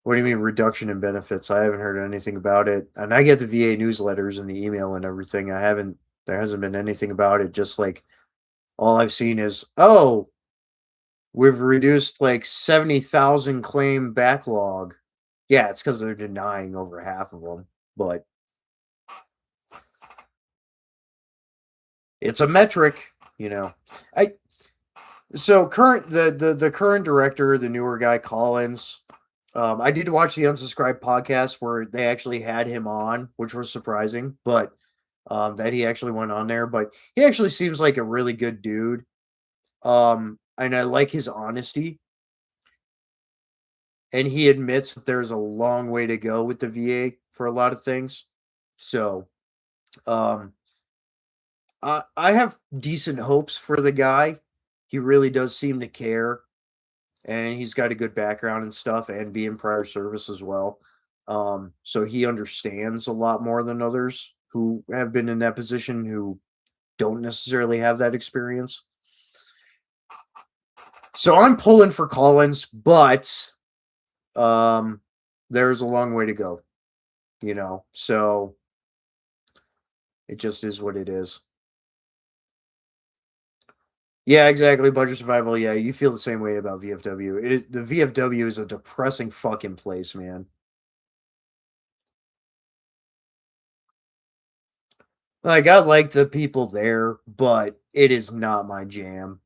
What do you mean reduction in benefits? I haven't heard anything about it. And I get the VA newsletters and the email and everything. There hasn't been anything about it. Just like all I've seen is, oh, we've reduced like 70,000 claim backlog. Yeah, it's because they're denying over half of them. But it's a metric, I so current the current director, the newer guy Collins. I did watch the Unsubscribed podcast where they actually had him on, which was surprising, but that he actually went on there. But he actually seems like a really good dude. And I like his honesty. And he admits that there's a long way to go with the VA for a lot of things. So um I have decent hopes for the guy. He really does seem to care, and he's got a good background and stuff, and be in prior service as well. So he understands a lot more than others who have been in that position who don't necessarily have that experience. So I'm pulling for Collins, but um, there's a long way to go, So it just is what it is. Yeah, exactly. Budget survival. Yeah, you feel the same way about VFW. The VFW is a depressing fucking place, man. Like I like the people there, but it is not my jam.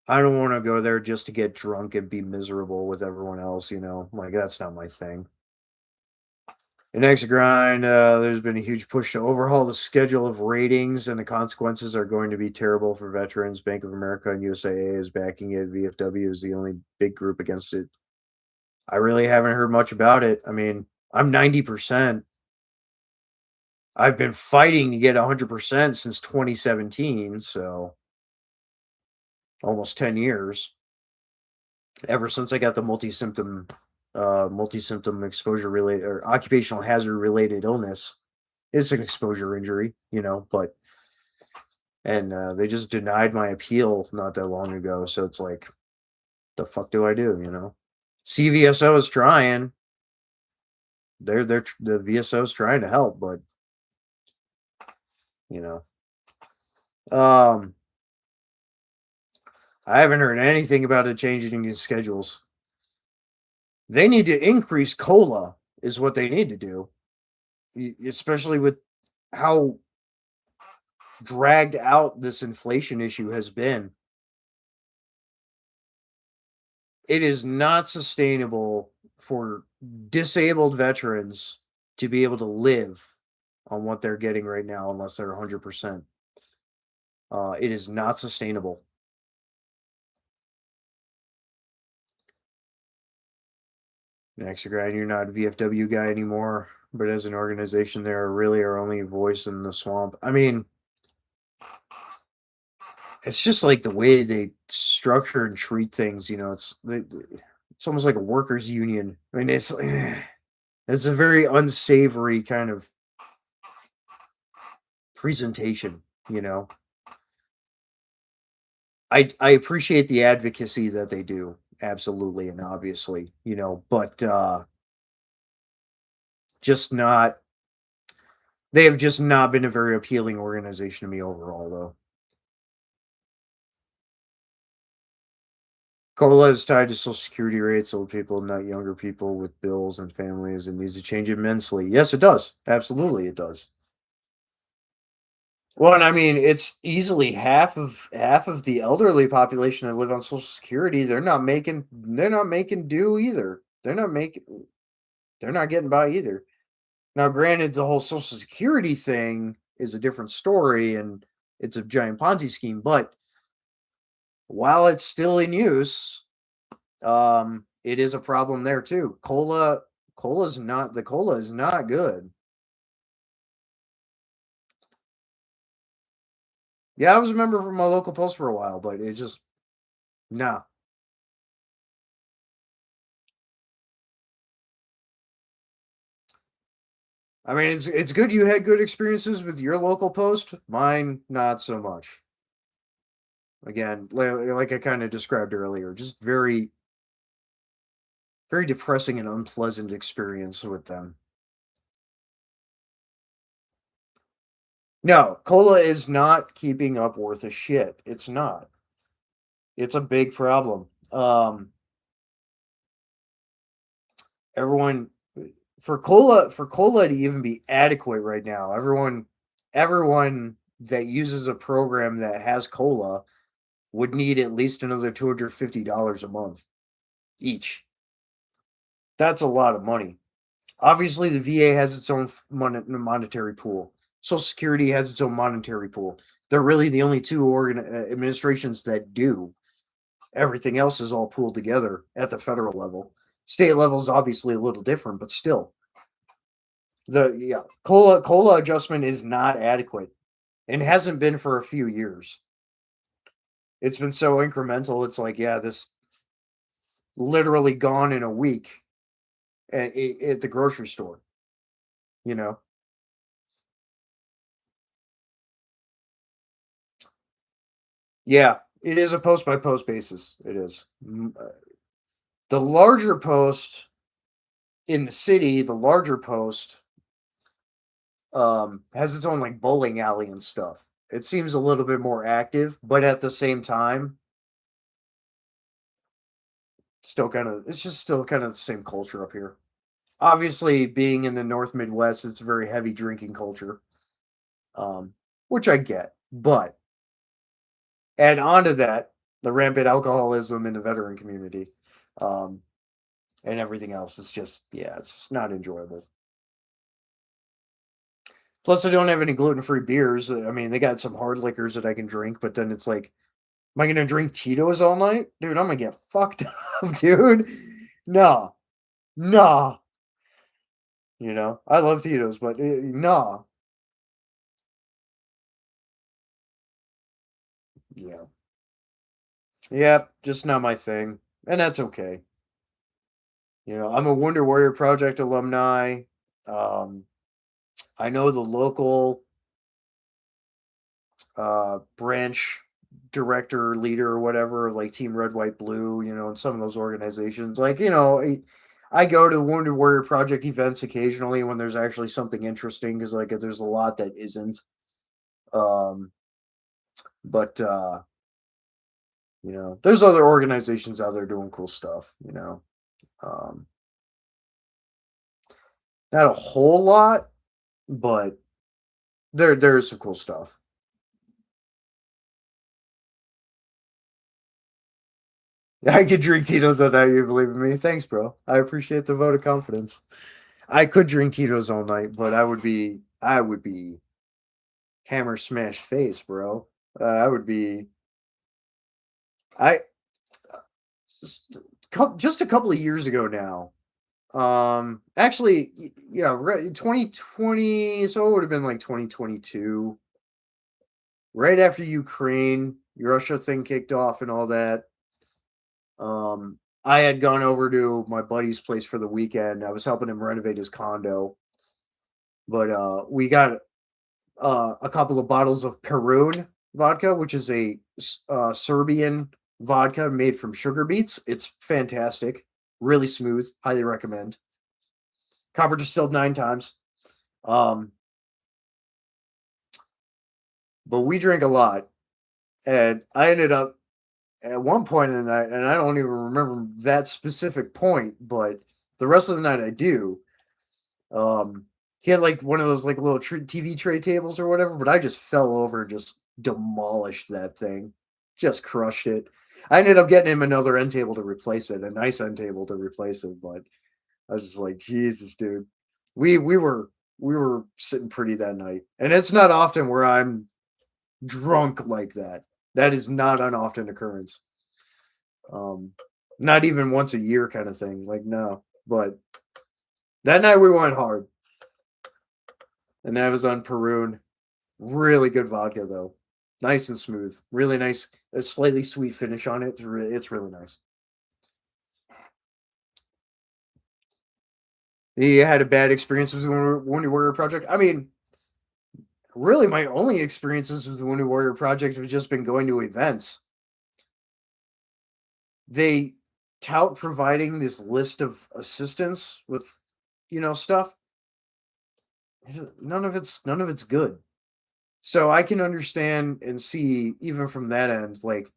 I don't want to go there just to get drunk and be miserable with everyone else. Like that's not my thing. The next grind, there's been a huge push to overhaul the schedule of ratings, and the consequences are going to be terrible for veterans. Bank of America and USAA is backing it. VFW is the only big group against it. I really haven't heard much about it. I mean, I'm 90%. I've been fighting to get 100% since 2017, so almost 10 years. Ever since I got the multi-symptom exposure related or occupational hazard related illness. It's an exposure injury, but and they just denied my appeal not that long ago, so it's like the fuck do I do? CVSO is trying. They're the VSO is trying to help, but you know. Um I haven't heard anything about it changing in schedules. They need to increase COLA is what they need to do. especially with how dragged out this inflation issue has been. It is not sustainable for disabled veterans to be able to live on what they're getting right now unless they're 100%. It is not sustainable. Next, you're not a VFW guy anymore, but as an organization, they're really our only voice in the swamp. I mean, it's just like the way they structure and treat things. It's almost like a workers' union. I mean, it's a very unsavory kind of presentation. You know, I appreciate the advocacy that they do, absolutely and obviously. But just not. They have just not been a very appealing organization to me overall, though. COLA is tied to Social Security rates, old people, not younger people with bills and families. It needs to change immensely. Yes, it does. Absolutely, it does. Well, and I mean, it's easily half of the elderly population that live on Social Security. They're not making do either. They're not getting by either. Now, granted, the whole Social Security thing is a different story, and it's a giant Ponzi scheme. But while it's still in use, it is a problem there too. Cola is not good. Yeah, I was a member from my local post for a while, but it just no. I mean, it's good you had good experiences with your local post. Mine, not so much. Again, like I kind of described earlier, just very, very depressing and unpleasant experience with them. No, cola is not keeping up worth a shit. It's not. It's a big problem. Everyone for cola to even be adequate right now, everyone that uses a program that has cola would need at least another $250 a month each. That's a lot of money. Obviously, the VA has its own monetary pool. Social Security has its own monetary pool. They're really the only two administrations that do. Everything else is all pooled together at the federal level. State level is obviously a little different, but still, the yeah cola adjustment is not adequate and hasn't been for a few years. It's been so incremental. It's like, yeah, this literally gone in a week at the grocery store. You know, yeah, it is a post by post basis. It is. The larger post in the city. The larger post has its own like bowling alley and stuff. It seems a little bit more active, but at the same time, it's just still kind of the same culture up here. Obviously, being in the North Midwest, it's a very heavy drinking culture, um, which I get. But add on to that the rampant alcoholism in the veteran community, um, and everything else. It's just, yeah, it's not enjoyable. Plus, I don't have any gluten free beers. I mean, they got some hard liquors that I can drink, but then it's like, am I gonna drink Tito's all night, dude? I'm gonna get fucked up, dude. No, nah. I love Tito's, but nah. Yeah. Yep, just not my thing, and that's okay. I'm a Wonder Warrior Project alumni. Um, I know the local branch director, leader, or whatever, like Team Red, White, Blue. And some of those organizations. Like, I go to Wonder Warrior Project events occasionally when there's actually something interesting because like there's a lot that isn't. Um, but there's other organizations out there doing cool stuff. Um, Not a whole lot. but there's some cool stuff. I could drink Tito's all night. You believe in me? Thanks, bro. I appreciate the vote of confidence. I could drink Tito's all night, but I would be hammer smash face, bro. I would be I just a couple of years ago now. Actually, yeah, 2020. So it would have been like 2022, right after Ukraine, Russia thing kicked off and all that. I had gone over to my buddy's place for the weekend. I was helping him renovate his condo, but we got a couple of bottles of Perun vodka, which is a Serbian vodka made from sugar beets. It's fantastic, really smooth. Highly recommend. Copper distilled 9 times. Um, but we drink a lot, and I ended up at one point in the night, and I don't even remember that specific point, but the rest of the night I do. Um, he had like one of those like little TV tray tables or whatever, but I just fell over and just demolished that thing, just crushed it. I ended up getting him another end table to replace it, a nice end table to replace it, but I was just like, Jesus, dude. We were sitting pretty that night. And it's not often where I'm drunk like that. That is not an often occurrence. Um, Not even once a year kind of thing. Like, no. But that night we went hard. And that was on Perun. Really good vodka though. Nice and smooth. Really nice. A slightly sweet finish on it. It's really nice. You had a bad experience with the Wounded Warrior Project? I mean, really, my only experiences with the Wounded Warrior Project have just been going to events. They tout providing this list of assistance with, stuff. None of it's good. So I can understand and see even from that end, like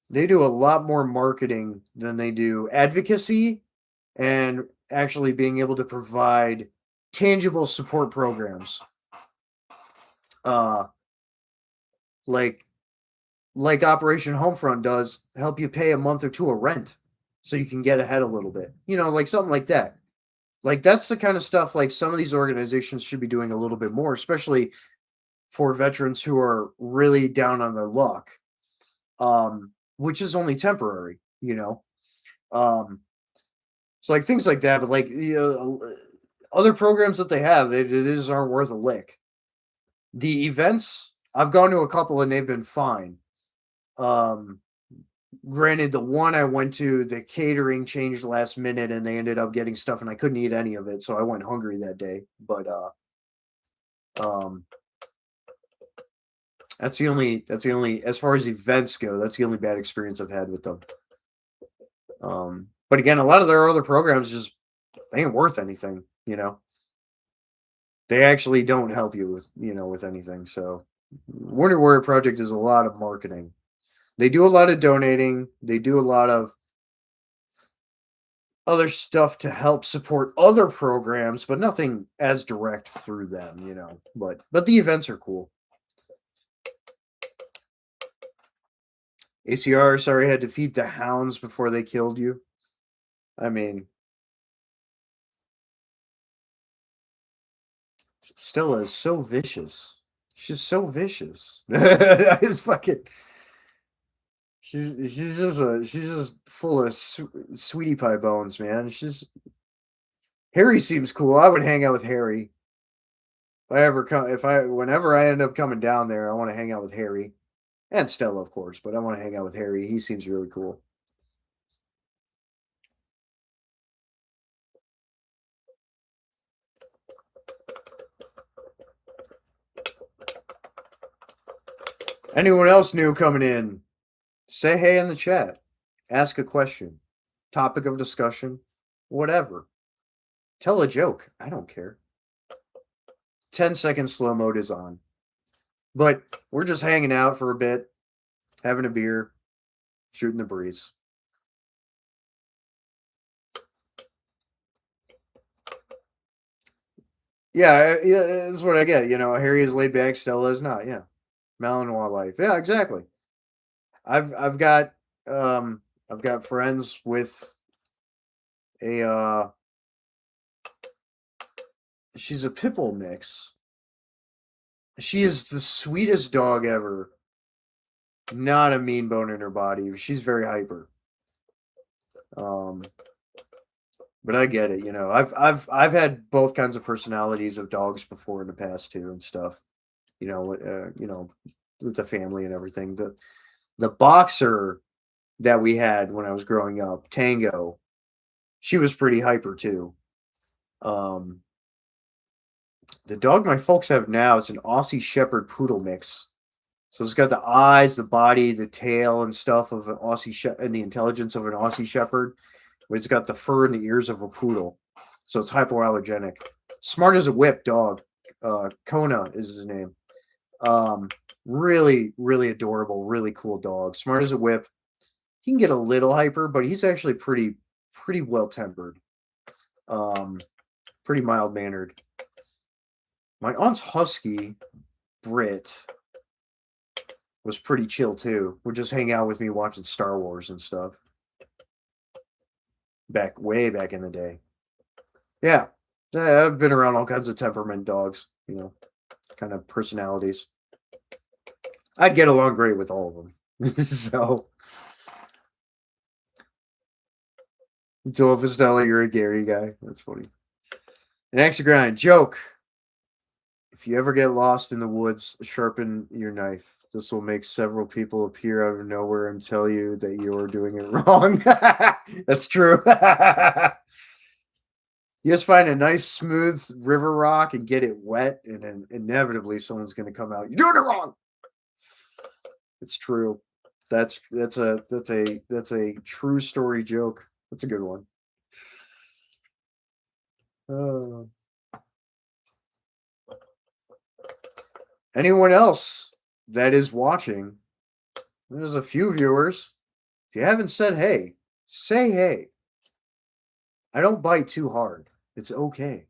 they do a lot more marketing than they do advocacy and actually being able to provide tangible support programs. Uh like like Operation Homefront does, help you pay a month or two of rent so you can get ahead a little bit. Like something like that. Like that's the kind of stuff like some of these organizations should be doing a little bit more, especially for veterans who are really down on their luck. Which is only temporary. So like things like that, but like other programs that they have, they just aren't worth a lick. The events, I've gone to a couple and they've been fine. Um, Granted, the one I went to, the catering changed last minute and they ended up getting stuff and I couldn't eat any of it, so I went hungry that day. But um that's the only as far as events go, that's the only bad experience I've had with them. But again, a lot of their other programs just they ain't worth anything. They actually don't help you with anything. So Wonder Warrior Project is a lot of marketing. They do a lot of donating. They do a lot of other stuff to help support other programs, but nothing as direct through them. But the events are cool. ACR, sorry, had to feed the hounds before they killed you. I mean, Stella is so vicious. She's so vicious. It's fucking. She's just full of sweetie pie bones, man. Harry seems cool. I would hang out with Harry if I ever come. If I whenever I end up coming down there, I want to hang out with Harry and Stella, of course. But I want to hang out with Harry. He seems really cool. Anyone else new coming in? Say hey in the chat. Ask a question. Topic of discussion. Whatever. Tell a joke. I don't care. 10-second slow mode is on. But we're just hanging out for a bit, having a beer, shooting the breeze. yeah, that's what I get. Harry is laid back, Stella is not. Yeah, Malinois life. Yeah, exactly. I've got um I've got friends with a she's a pit bull mix. She is the sweetest dog ever. Not a mean bone in her body. She's very hyper. Um, but I get it. I've had both kinds of personalities of dogs before in the past too and stuff. With the family and everything. The boxer that we had when I was growing up, Tango, she was pretty hyper too. Um, the dog my folks have now is an Aussie Shepherd Poodle mix. So it's got the eyes, the body, the tail, and stuff of an and the intelligence of an Aussie Shepherd, but it's got the fur and the ears of a poodle. So it's hypoallergenic. Smart as a whip dog. Kona is his name. Um, really, really adorable, really cool dog. Smart as a whip. He can get a little hyper, but he's actually pretty well tempered. Um, Pretty mild mannered. My aunt's husky, Brit, was pretty chill too. Would just hang out with me watching Star Wars and stuff. Way back in the day. Yeah. Yeah, I've been around all kinds of temperament dogs, kind of personalities. I'd get along great with all of them. So, until if it's not like you're a Gary guy, that's funny. An extra grind joke. If you ever get lost in the woods, sharpen your knife. This will make several people appear out of nowhere and tell you that you're doing it wrong. That's true. You just find a nice smooth river rock and get it wet, and then inevitably someone's going to come out. You're doing it wrong. It's true. That's a true story joke. That's a good one. Uh, Anyone else that is watching? There's a few viewers. If you haven't said hey, say hey. I don't bite too hard. It's okay.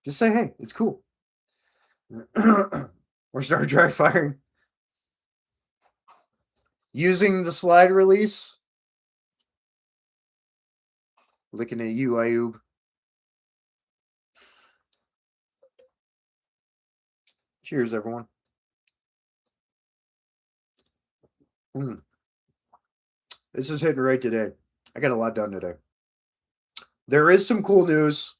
Just say hey. It's cool. Or start dry firing. Using the slide release. Looking at you, Ayub. Cheers, everyone. This is hitting right today. I got a lot done today. There is some cool news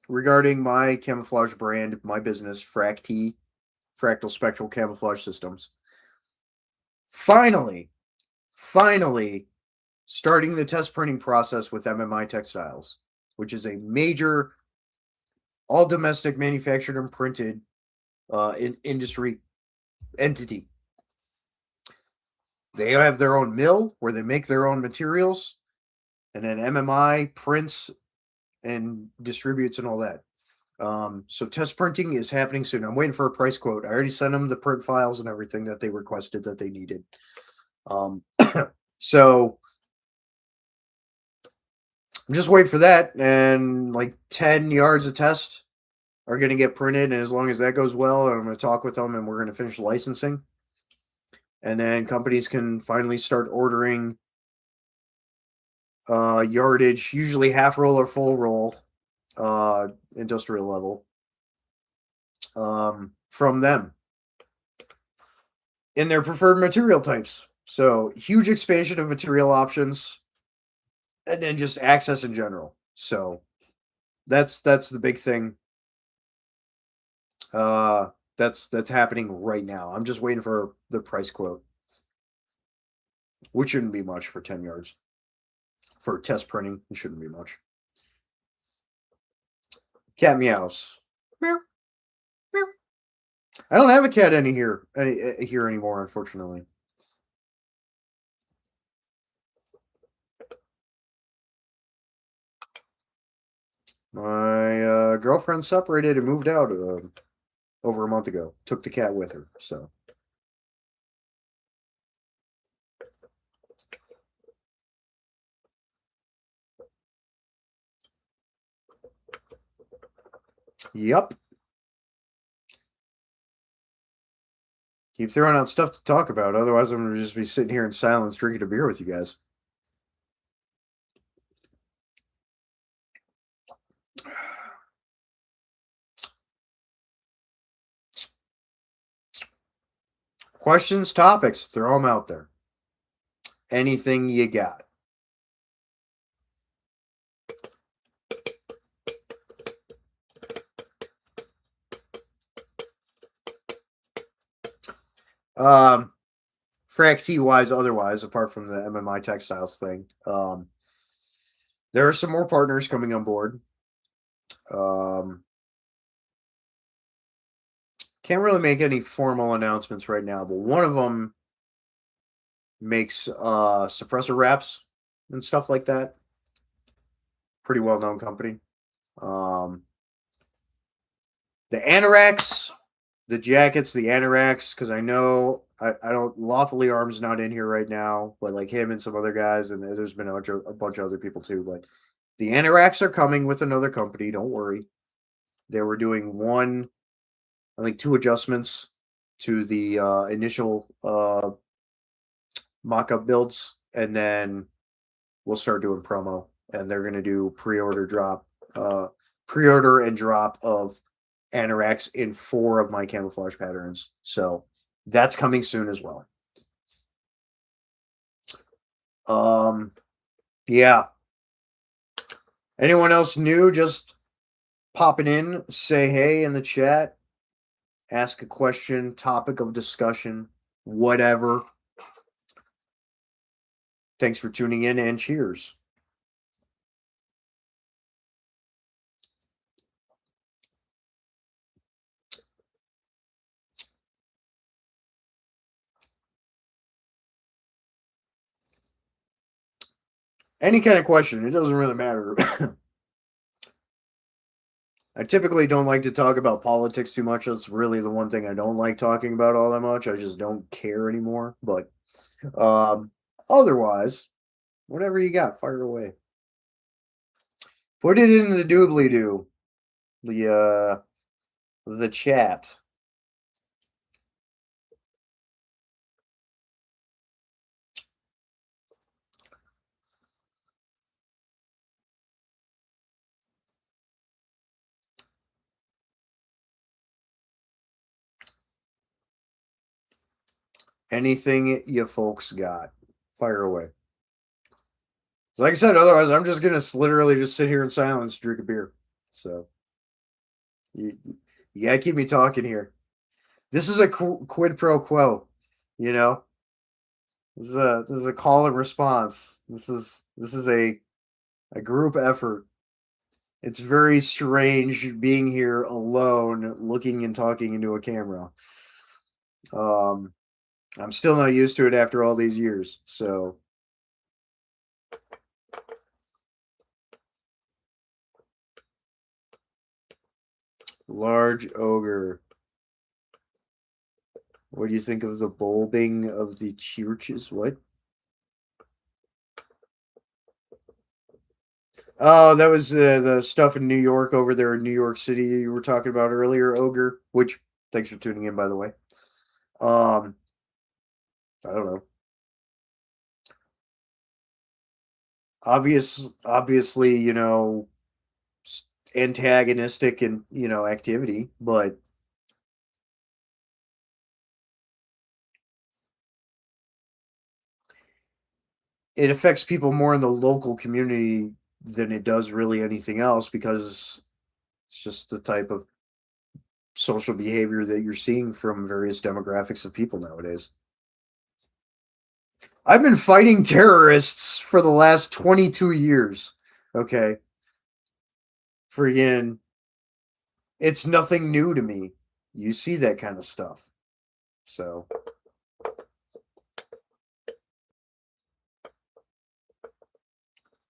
regarding my camouflage brand, my business, Fractal Spectral Camouflage Systems. Finally, starting the test printing process with MMI Textiles, which is a major, all domestic manufactured and printed industry entity. They have their own mill where they make their own materials, and then MMI prints and distributes and all that. So test printing is happening soon. I'm waiting for a price quote. I already sent them the print files and everything that they requested that they needed. So I'm just waiting for that, and like 10 yards of test are going to get printed, and as long as that goes well, I'm going to talk with them, and we're going to finish licensing, and then companies can finally start ordering yardage, usually half roll or full roll, industrial level, from them in their preferred material types. So huge expansion of material options, and then just access in general. So that's the big thing. That's happening right now. I'm just waiting for the price quote, which shouldn't be much for 10 yards. For test printing, it shouldn't be much. Cat meows. Meow. Meow. I don't have a cat here anymore, unfortunately. My girlfriend separated and moved out over a month ago. Took the cat with her, so. Yep. Keep throwing out stuff to talk about. Otherwise, I'm going to just be sitting here in silence drinking a beer with you guys. Questions, topics, throw them out there. Anything you got. Frac T wise, otherwise, apart from the MMI textiles thing, there are some more partners coming on board. Can't really make any formal announcements right now, but one of them makes suppressor wraps and stuff like that. Pretty well known company. The anoraks, the jackets, the anoraks, because I know I don't lawfully arms not in here right now, but like him and some other guys, and there's been a bunch of other people too. But the anoraks are coming with another company. Don't worry. They were doing one, I think, two adjustments to the initial mock-up builds, and then we'll start doing promo. And they're gonna do pre-order and drop of anoraks in 4 of my camouflage patterns. So that's coming soon as well. Yeah. Anyone else new just popping in, say hey in the chat, ask a question, topic of discussion, whatever. Thanks for tuning in and cheers. Any kind of question, it doesn't really matter. I typically don't like to talk about politics too much. That's really the one thing I don't like talking about all that much. I just don't care anymore. But otherwise, whatever you got, fire away. Put it in the doobly doo. The chat. Anything you folks got, fire away. So like I said, otherwise I'm just gonna literally just sit here in silence, drink a beer. So you, you gotta keep me talking here. This is a quid pro quo, you know. This is a call and response. This is a group effort. It's very strange being here alone, looking and talking into a camera. I'm still not used to it after all these years. So large ogre. What do you think of the bulbing of the churches? What? Oh, that was the stuff in New York over there in New York City you were talking about earlier, ogre. Which, thanks for tuning in, by the way. I don't know. Obviously, antagonistic and activity, but it affects people more in the local community than it does really anything else because it's just the type of social behavior that you're seeing from various demographics of people nowadays. I've been fighting terrorists for the last 22 years. Okay. Friggin', it's nothing new to me. You see that kind of stuff. So,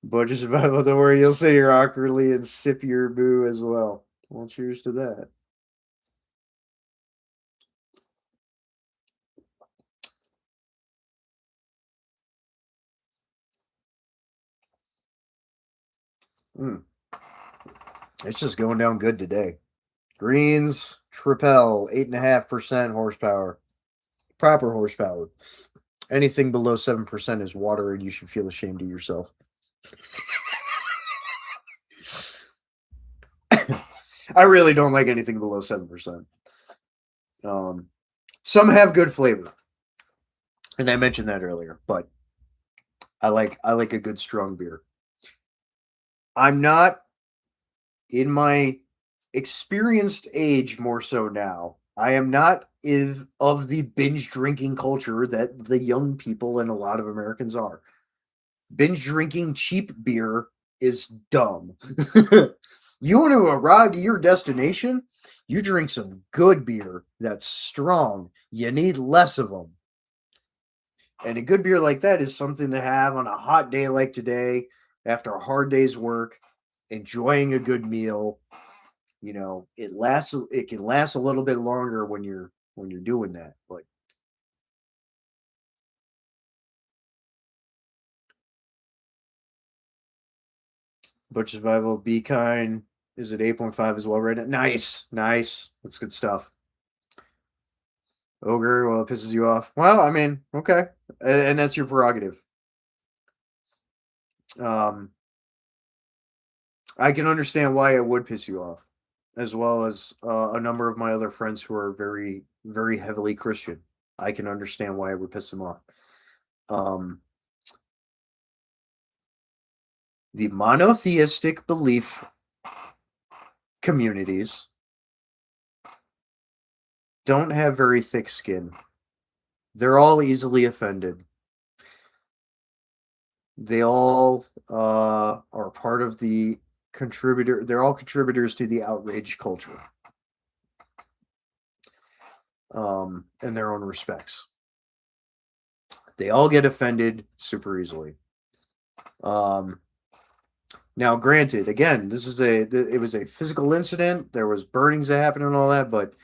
but just about don't worry, you'll sit here awkwardly and sip your boo as well. Well, cheers to that. Mm. It's just going down good today. Greens, Tripel, 8.5% horsepower. Proper horsepower. Anything below 7% is water, and you should feel ashamed of yourself. I really don't like anything below 7%. Um, some have good flavor, and I mentioned that earlier, but I like a good strong beer. I'm not in my experienced age more so now. I am not of the binge drinking culture that the young people and a lot of Americans are. Binge drinking cheap beer is dumb. You want to arrive to your destination, you drink some good beer that's strong. You need less of them. And a good beer like that is something to have on a hot day like today, after a hard day's work, enjoying a good meal. It can last a little bit longer when you're doing that. But Butch Survival, Be Kind is at 8.5 as well right now. Nice, nice. That's good stuff. Ogre, well, it pisses you off. Well, I mean, okay. And that's your prerogative. Um, I can understand why it would piss you off, as well as a number of my other friends who are very, very heavily Christian. I can understand why it would piss them off. Um, the monotheistic belief communities don't have very thick skin. They're all easily offended. They all are part of the contributor. They're all contributors to the outrage culture, in their own respects. They all get offended super easily. Um, Now, granted, again, it was a physical incident. There was burnings that happened and all that, but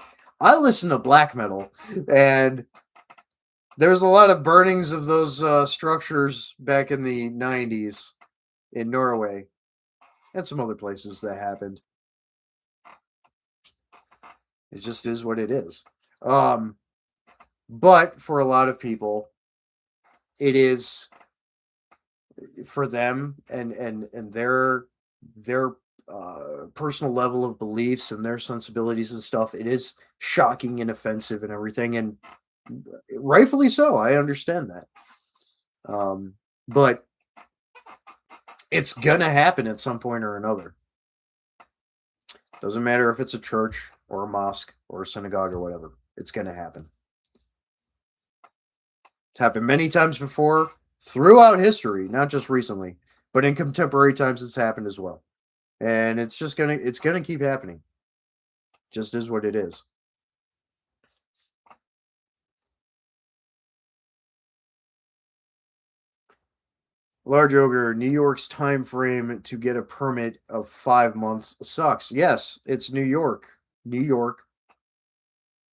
I listen to black metal, and there was a lot of burnings of those structures back in the '90s in Norway and some other places that happened. It just is what it is. Um, but for a lot of people, it is for them and their personal level of beliefs and their sensibilities and stuff. It is shocking and offensive and everything, and rightfully so. I understand that. But it's gonna happen at some point or another. Doesn't matter if it's a church or a mosque or a synagogue or whatever. It's gonna happen. It's happened many times before throughout history, not just recently, but in contemporary times it's happened as well. And it's gonna keep happening. Just is what it is. Large Ogre, New York's time frame to get a permit of 5 months sucks. Yes, it's New York. New York.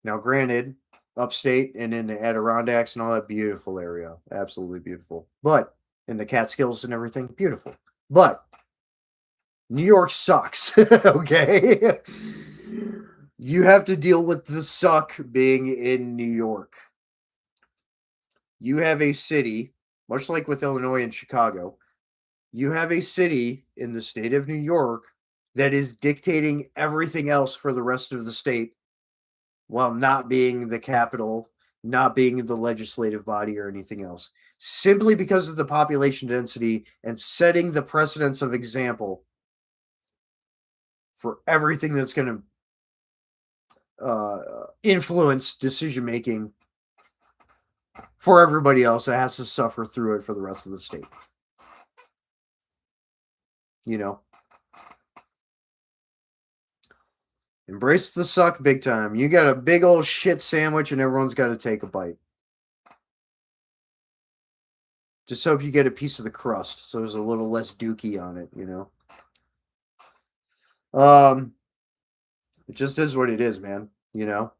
Now, granted, upstate and in the Adirondacks and all that, beautiful area. Absolutely beautiful. But in the Catskills and everything, beautiful. But New York sucks. Okay. You have to deal with the suck being in New York. You have a city, much like with Illinois and Chicago, you have a city in the state of New York that is dictating everything else for the rest of the state while not being the capital, not being the legislative body or anything else, simply because of the population density and setting the precedence of example for everything that's going to influence decision making for everybody else that has to suffer through it for the rest of the state. You know, embrace the suck big time. You got a big old shit sandwich and everyone's got to take a bite. Just hope you get a piece of the crust so there's a little less dookie on it, you know? It just is what it is, man, you know?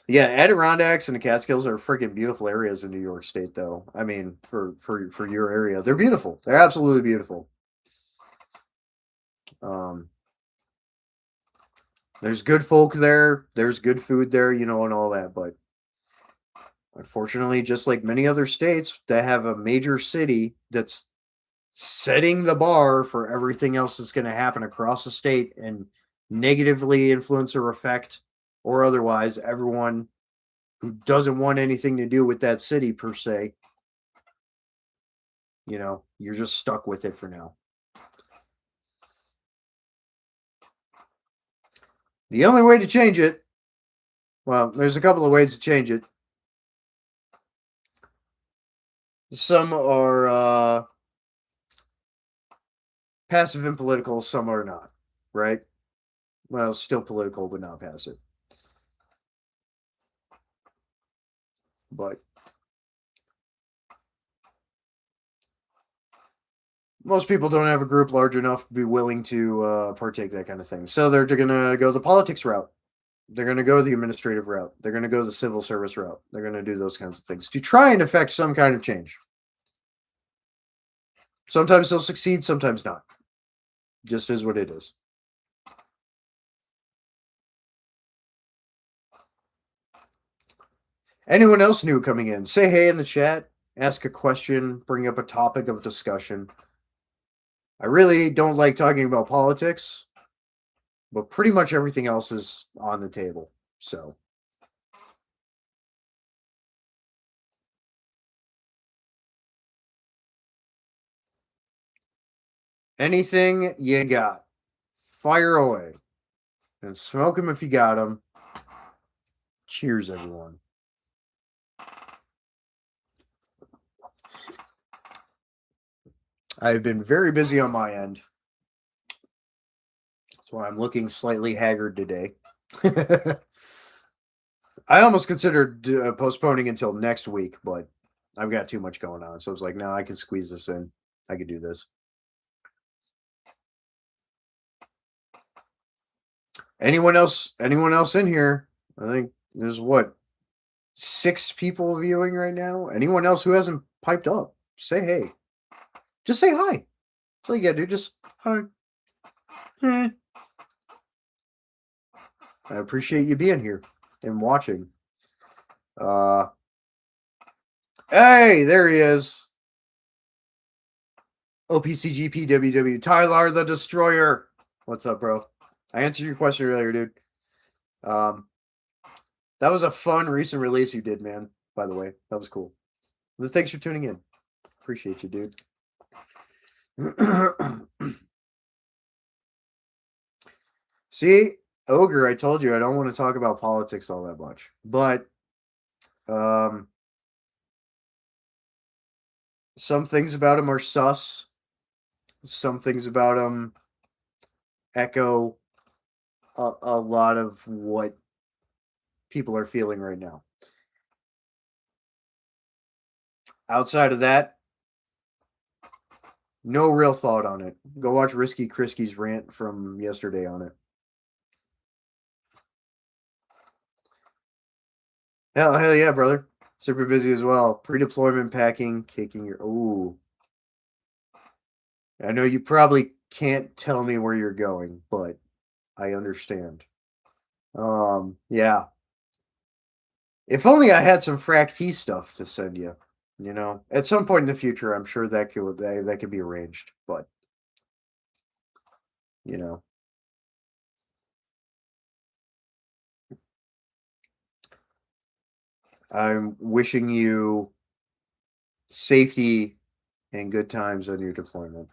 Yeah, Adirondacks and the Catskills are freaking beautiful areas in New York State, though. I mean, for your area, they're beautiful. They're absolutely beautiful. Um, There's good folk there. There's good food there, you know, and all that. But unfortunately, just like many other states that have a major city that's setting the bar for everything else that's going to happen across the state and negatively influence or affect or otherwise everyone who doesn't want anything to do with that city per se, you know, you're just stuck with it for now. The only way to change it, well, there's a couple of ways to change it. Some are passive and political, some are not, right? Well, still political, but not passive. But most people don't have a group large enough to be willing to partake that kind of thing. So they're going to go the politics route. They're going to go the administrative route. They're going to go the civil service route. They're going to do those kinds of things to try and affect some kind of change. Sometimes they'll succeed, sometimes not. Just is what it is. Anyone else new coming in? Say hey in the chat, ask a question, bring up a topic of discussion. I really don't like talking about politics, but pretty much everything else is on the table. So, anything you got, fire away. And smoke them if you got them. Cheers, everyone. I've been very busy on my end. That's why I'm looking slightly haggard today. I almost considered postponing until next week, but I've got too much going on. So I was like, no, I can squeeze this in. I could do this. Anyone else? Anyone else in here? I think there's what 6 people viewing right now. Anyone else who hasn't piped up? Say hey. Just say hi. That's all you gotta do. Just hi. I appreciate you being here and watching. Hey, there he is. OPCGPWW. Tyler the Destroyer. What's up, bro? I answered your question earlier, dude. That was a fun recent release you did, man. By the way, that was cool. Thanks for tuning in. Appreciate you, dude. See, Ogre, I told you I don't want to talk about politics all that much, but some things about him are sus. Some things about him echo a lot of what people are feeling right now. Outside of that, no real thought on it. Go watch Risky Krisky's rant from yesterday on it. Hell yeah, brother. Super busy as well. Pre-deployment packing, kicking your... Ooh. I know you probably can't tell me where you're going, but I understand. Yeah. If only I had some Frac T stuff to send you. You know, at some point in the future, I'm sure that could be arranged. But you know, I'm wishing you safety and good times on your deployment.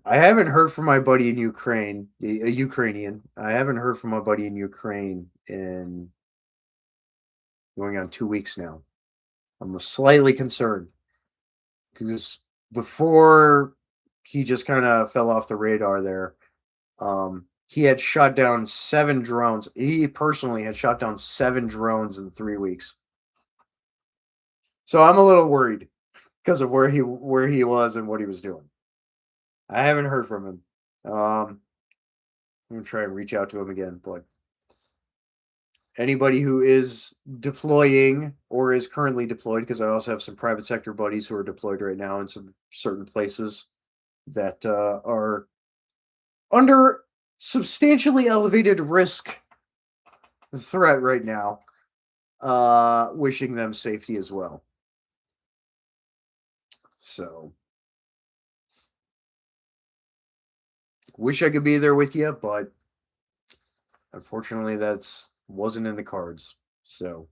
I haven't heard from my buddy in Ukraine, a Ukrainian. I haven't heard from my buddy in Ukraine in going on 2 weeks now. I'm slightly concerned because before he just kind of fell off the radar there, he had shot down 7 drones. He personally had shot down 7 drones in 3 weeks. So I'm a little worried because of where he was and what he was doing. I haven't heard from him. I'm gonna try and reach out to him again, but anybody who is deploying or is currently deployed, because I also have some private sector buddies who are deployed right now in some certain places that are under substantially elevated risk threat right now. Wishing them safety as well. So, wish I could be there with you, but unfortunately, that's wasn't in the cards. So,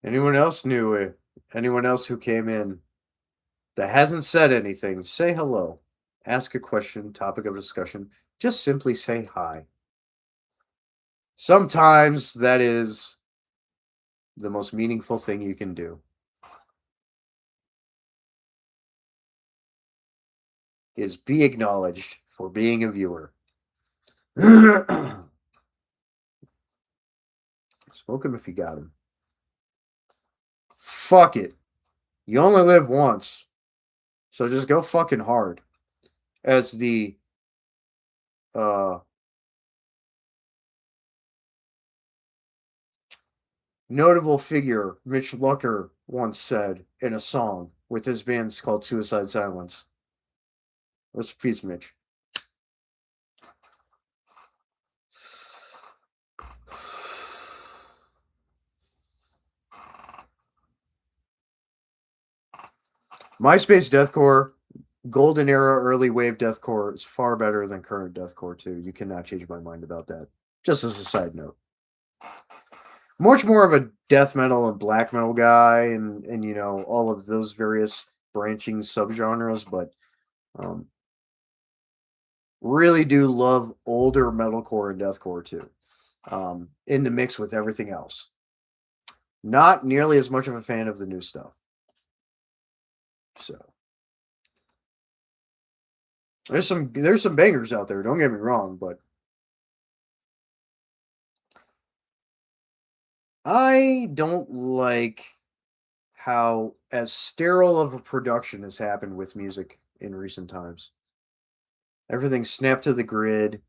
anyone else knew it? Anyone else who came in that hasn't said anything, say hello. Ask a question, topic of discussion. Just simply say hi. Sometimes that is the most meaningful thing you can do, is be acknowledged for being a viewer. Smoke him if you got him. Fuck it. You only live once. So just go fucking hard. As the uh notable figure Mitch Lucker once said in a song with his band called Suicide Silence. Rest in peace, Mitch. MySpace deathcore, golden era, early wave deathcore is far better than current deathcore too. You cannot change my mind about that. Just as a side note. Much more of a death metal and black metal guy, and you know all of those various branching subgenres, but um, really do love older metalcore and deathcore too. In the mix with everything else. Not nearly as much of a fan of the new stuff. So there's some bangers out there. Don't get me wrong, but I don't like how as sterile of a production has happened with music in recent times. Everything's snapped to the grid,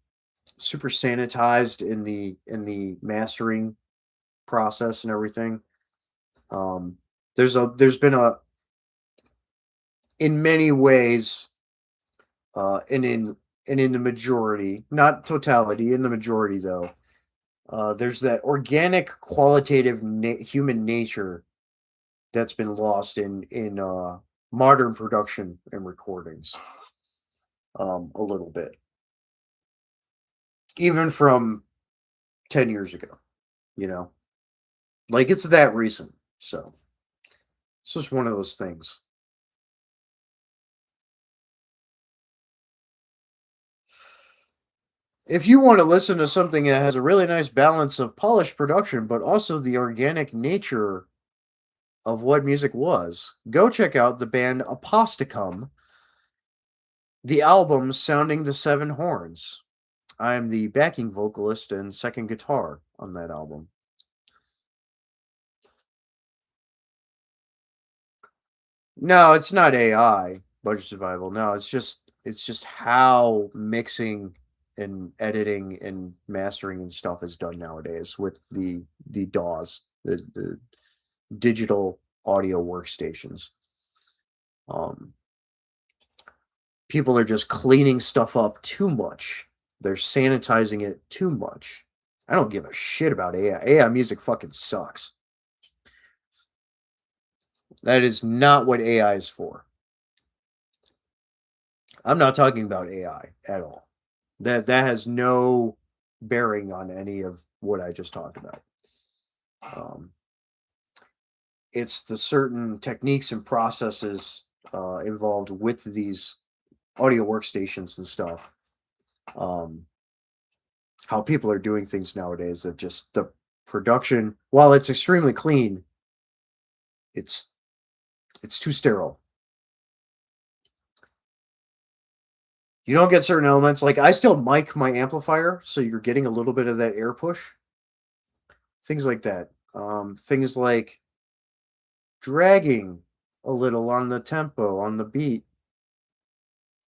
super sanitized in the mastering process and everything. Um, there's been a in many ways, and in the majority, not totality, in the majority though, there's that organic, qualitative human nature that's been lost in modern production and recordings, a little bit, even from 10 years ago. You know, like it's that recent. So it's just one of those things. If you want to listen to something that has a really nice balance of polished production, but also the organic nature of what music was, go check out the band Aposticum, the album Sounding the Seven Horns. I am the backing vocalist and second guitar on that album. No, it's not AI, budget survival. No, it's just how mixing and editing and mastering and stuff is done nowadays with the DAWs, the digital audio workstations. Um, People are just cleaning stuff up too much. They're sanitizing it too much. I don't give a shit about AI. AI music fucking sucks. That is not what AI is for. I'm not talking about AI at all. That has no bearing on any of what I just talked about. Um, it's the certain techniques and processes involved with these audio workstations and stuff. Um, how people are doing things nowadays that just the production, while it's extremely clean, it's it's too sterile. You don't get certain elements. Like I still mic my amplifier, so you're getting a little bit of that air push. Things like that. Things like dragging a little on the tempo, on the beat,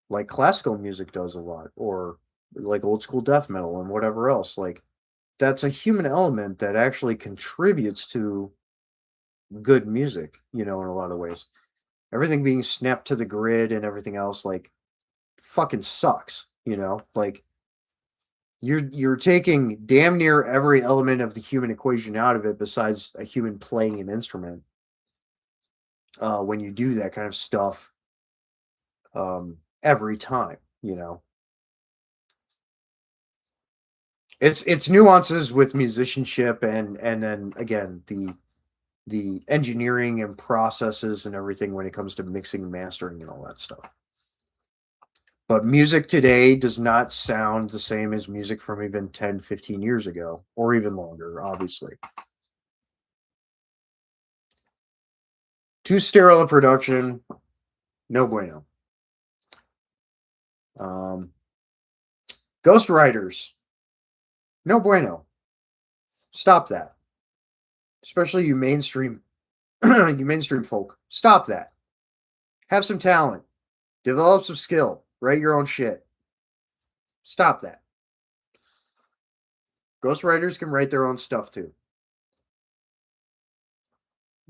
like classical music does a lot, or like old school death metal and whatever else. Like that's a human element that actually contributes to good music, in a lot of ways. Everything being snapped to the grid and everything else, like, fucking sucks, Like, you're taking damn near every element of the human equation out of it besides a human playing an instrument, when you do that kind of stuff, every time, It's nuances with musicianship and then again, the engineering and processes and everything when it comes to mixing and mastering and all that stuff. But music today does not sound the same as music from even 10, 15 years ago, or even longer, obviously. Too sterile a production, no bueno. Um, Ghostwriters, no bueno. Stop that. Especially you mainstream, you mainstream folk. Stop that. Have some talent. Develop some skill. Write your own shit. Stop that. Ghostwriters can write their own stuff too,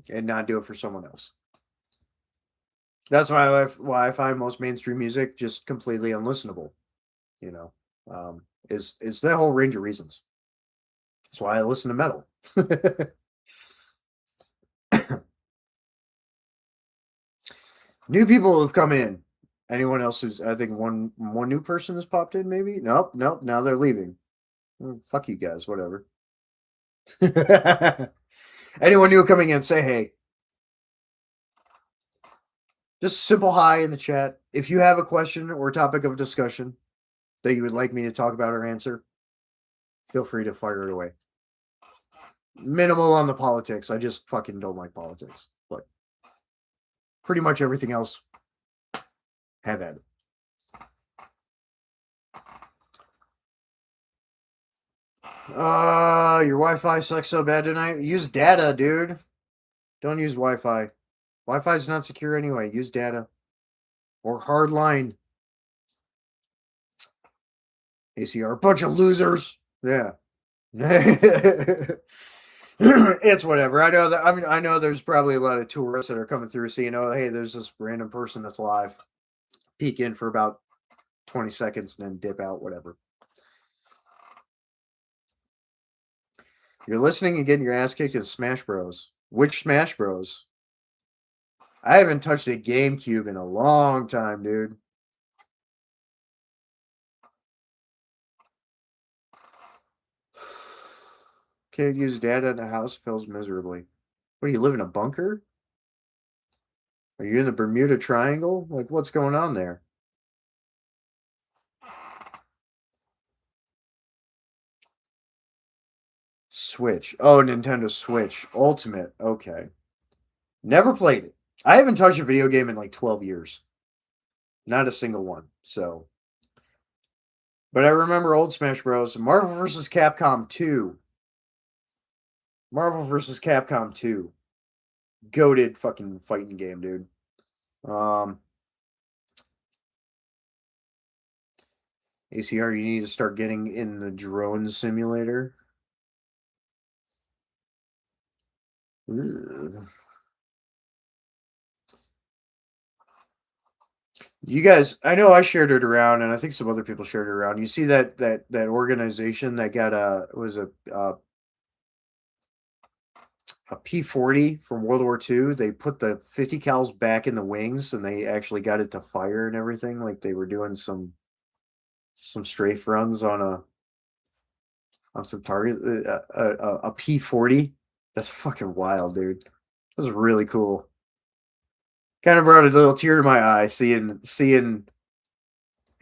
and not do it for someone else. That's why I find most mainstream music just completely unlistenable. You know, is that whole range of reasons. That's why I listen to metal. New people have come in. Anyone else who's I think one new person has popped in. Maybe nope. Now they're leaving. Fuck you guys. Whatever. Anyone new coming in, say hey. Just simple hi in the chat. If you have a question or topic of discussion that you would like me to talk about or answer, feel free to fire it away. Minimal on the politics. I just fucking don't like politics. But pretty much everything else, have at it. Your Wi-Fi sucks so bad tonight. Use data, dude. Don't use Wi-Fi. Wi-Fi is not secure anyway. Use data. Or hardline. ACR, bunch of losers. Yeah. It's whatever. I know that. I mean, I know there's probably a lot of tourists that are coming through, seeing, oh, hey, there's this random person that's live. Peek in for about 20 seconds and then dip out. Whatever. You're listening and getting your ass kicked in Smash Bros. Which Smash Bros? I haven't touched a GameCube in a long time, dude. Can't use data in the house, fails miserably. What do you live in a bunker? Are you in the Bermuda Triangle? Like, what's going on there? Switch. Oh, Nintendo Switch. Ultimate. Okay. Never played it. I haven't touched a video game in like 12 years. Not a single one. So. But I remember old Smash Bros. Marvel vs. Capcom 2. Marvel vs. Capcom 2. Goated fucking fighting game, dude. ACR, you need to start getting in the drone simulator. Ugh. You guys, I know I shared it around, and I think some other people shared it around. You see that organization that got a P-40 from World War II. They put the 50 cals back in the wings, and they actually got it to fire and everything. Like they were doing some strafe runs on some target. A P-40. That's fucking wild, dude. That's really cool. Kind of brought a little tear to my eye seeing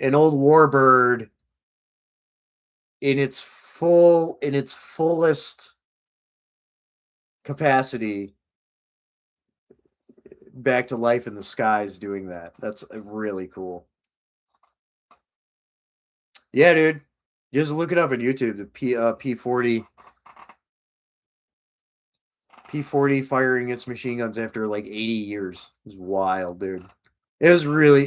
an old warbird in its fullest capacity back to life in the skies doing that. That's really cool. Yeah, dude. Just look it up on YouTube. The P-40 P-40 firing its machine guns after like 80 years. It was wild, dude. It's really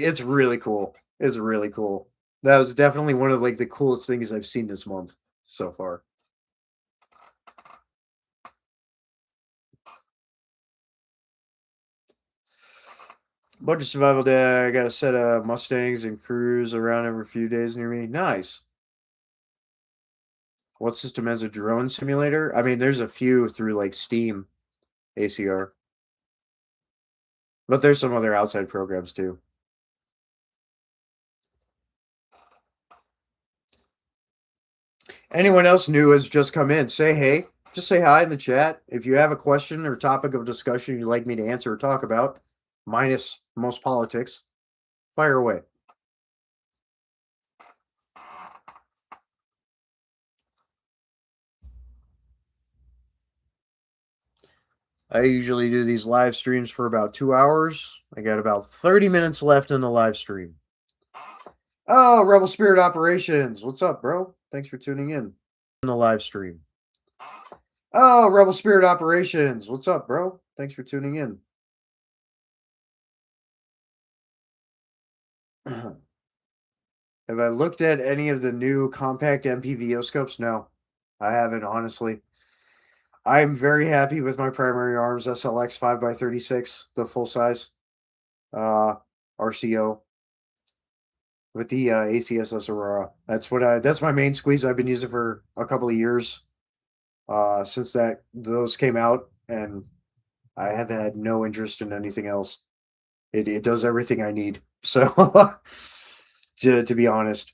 cool. It's really cool. That was definitely one of like the coolest things I've seen this month so far. Budget survival day. I got a set of Mustangs and cruise around every few days near me. Nice. What system has a drone simulator? I mean, there's a few through like Steam ACR, but there's some other outside programs too. Anyone else new has just come in, say hey. Just say hi in the chat. If you have a question or topic of discussion you'd like me to answer or talk about, minus most politics, fire away. I usually do these live streams for about 2 hours. I got about 30 minutes left in the live stream. Oh, Rebel Spirit Operations. What's up, bro? Thanks for tuning in the live stream. Oh, Rebel Spirit Operations. What's up, bro? Thanks for tuning in. Have I looked at any of the new compact MPVO scopes? No, I haven't, honestly. I'm very happy with my primary arms SLX 5x36, the full size RCO with the ACSS Aurora. That's my main squeeze I've been using for a couple of years since those came out, and I have had no interest in anything else. It does everything I need. So to be honest.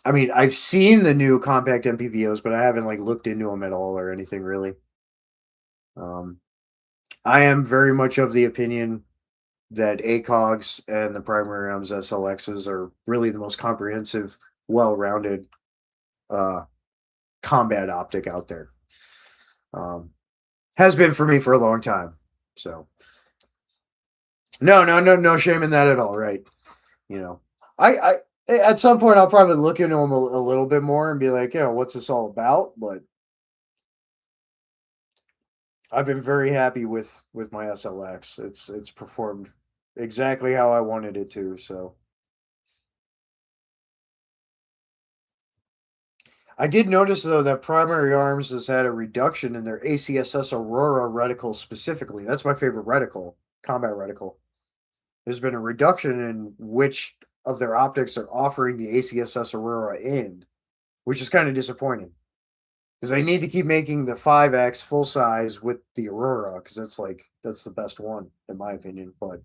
I mean, I've seen the new compact MPVOs, but I haven't like looked into them at all or anything really. Um, I am very much of the opinion that ACOGs and the primary arms SLXs are really the most comprehensive, well-rounded combat optic out there. Has been for me for a long time. So no shame in that at all, right? You know, I at some point I'll probably look into them a little bit more and be like, yeah, what's this all about? But I've been very happy with my SLX. It's performed exactly how I wanted it to. So I did notice though that Primary Arms has had a reduction in their ACSS Aurora reticle specifically. That's my favorite reticle, combat reticle. There's been a reduction in which of their optics are offering the ACSS Aurora in, which is kind of disappointing. Because they need to keep making the 5X full size with the Aurora, because that's the best one, in my opinion. But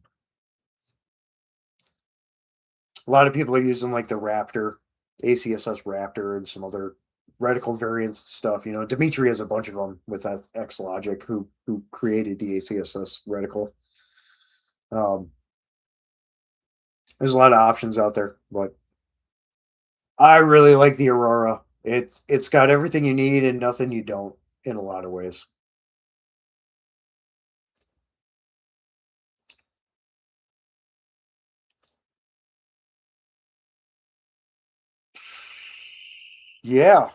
a lot of people are using like the Raptor, ACSS Raptor, and some other reticle variants stuff. You know, Dimitri has a bunch of them with that X Logic, who created the ACSS reticle. There's a lot of options out there, but I really like the Aurora. It's got everything you need and nothing you don't in a lot of ways. Yeah.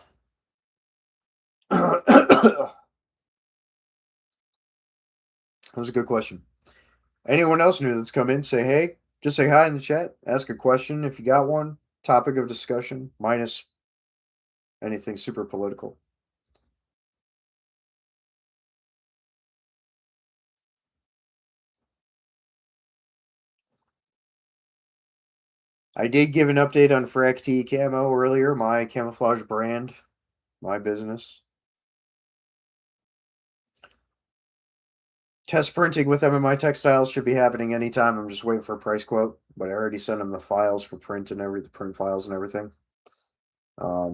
That was a good question. Anyone else new that's come in, say hey. Just say hi in the chat. Ask a question if you got one. Topic of discussion, minus anything super political. I did give an update on Frac T Camo earlier, my camouflage brand, my business. Test printing with MMI Textiles should be happening anytime. I'm just waiting for a price quote, but I already sent them the files for print and the print files and everything. A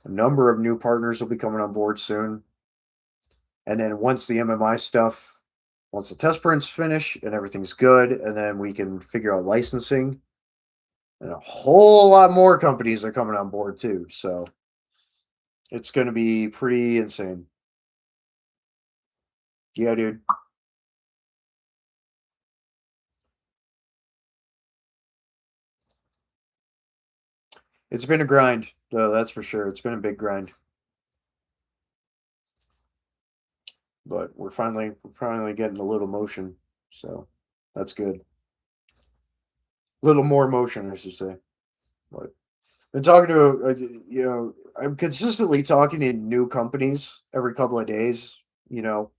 number of new partners will be coming on board soon. And then once the MMI stuff, once the test prints finish and everything's good, and then we can figure out licensing, and a whole lot more companies are coming on board too. So it's going to be pretty insane. Yeah, dude. It's been a grind, though, that's for sure. It's been a big grind. But we're finally getting a little motion. So that's good. A little more motion, I should say. But been talking to I'm consistently talking to new companies every couple of days, you know.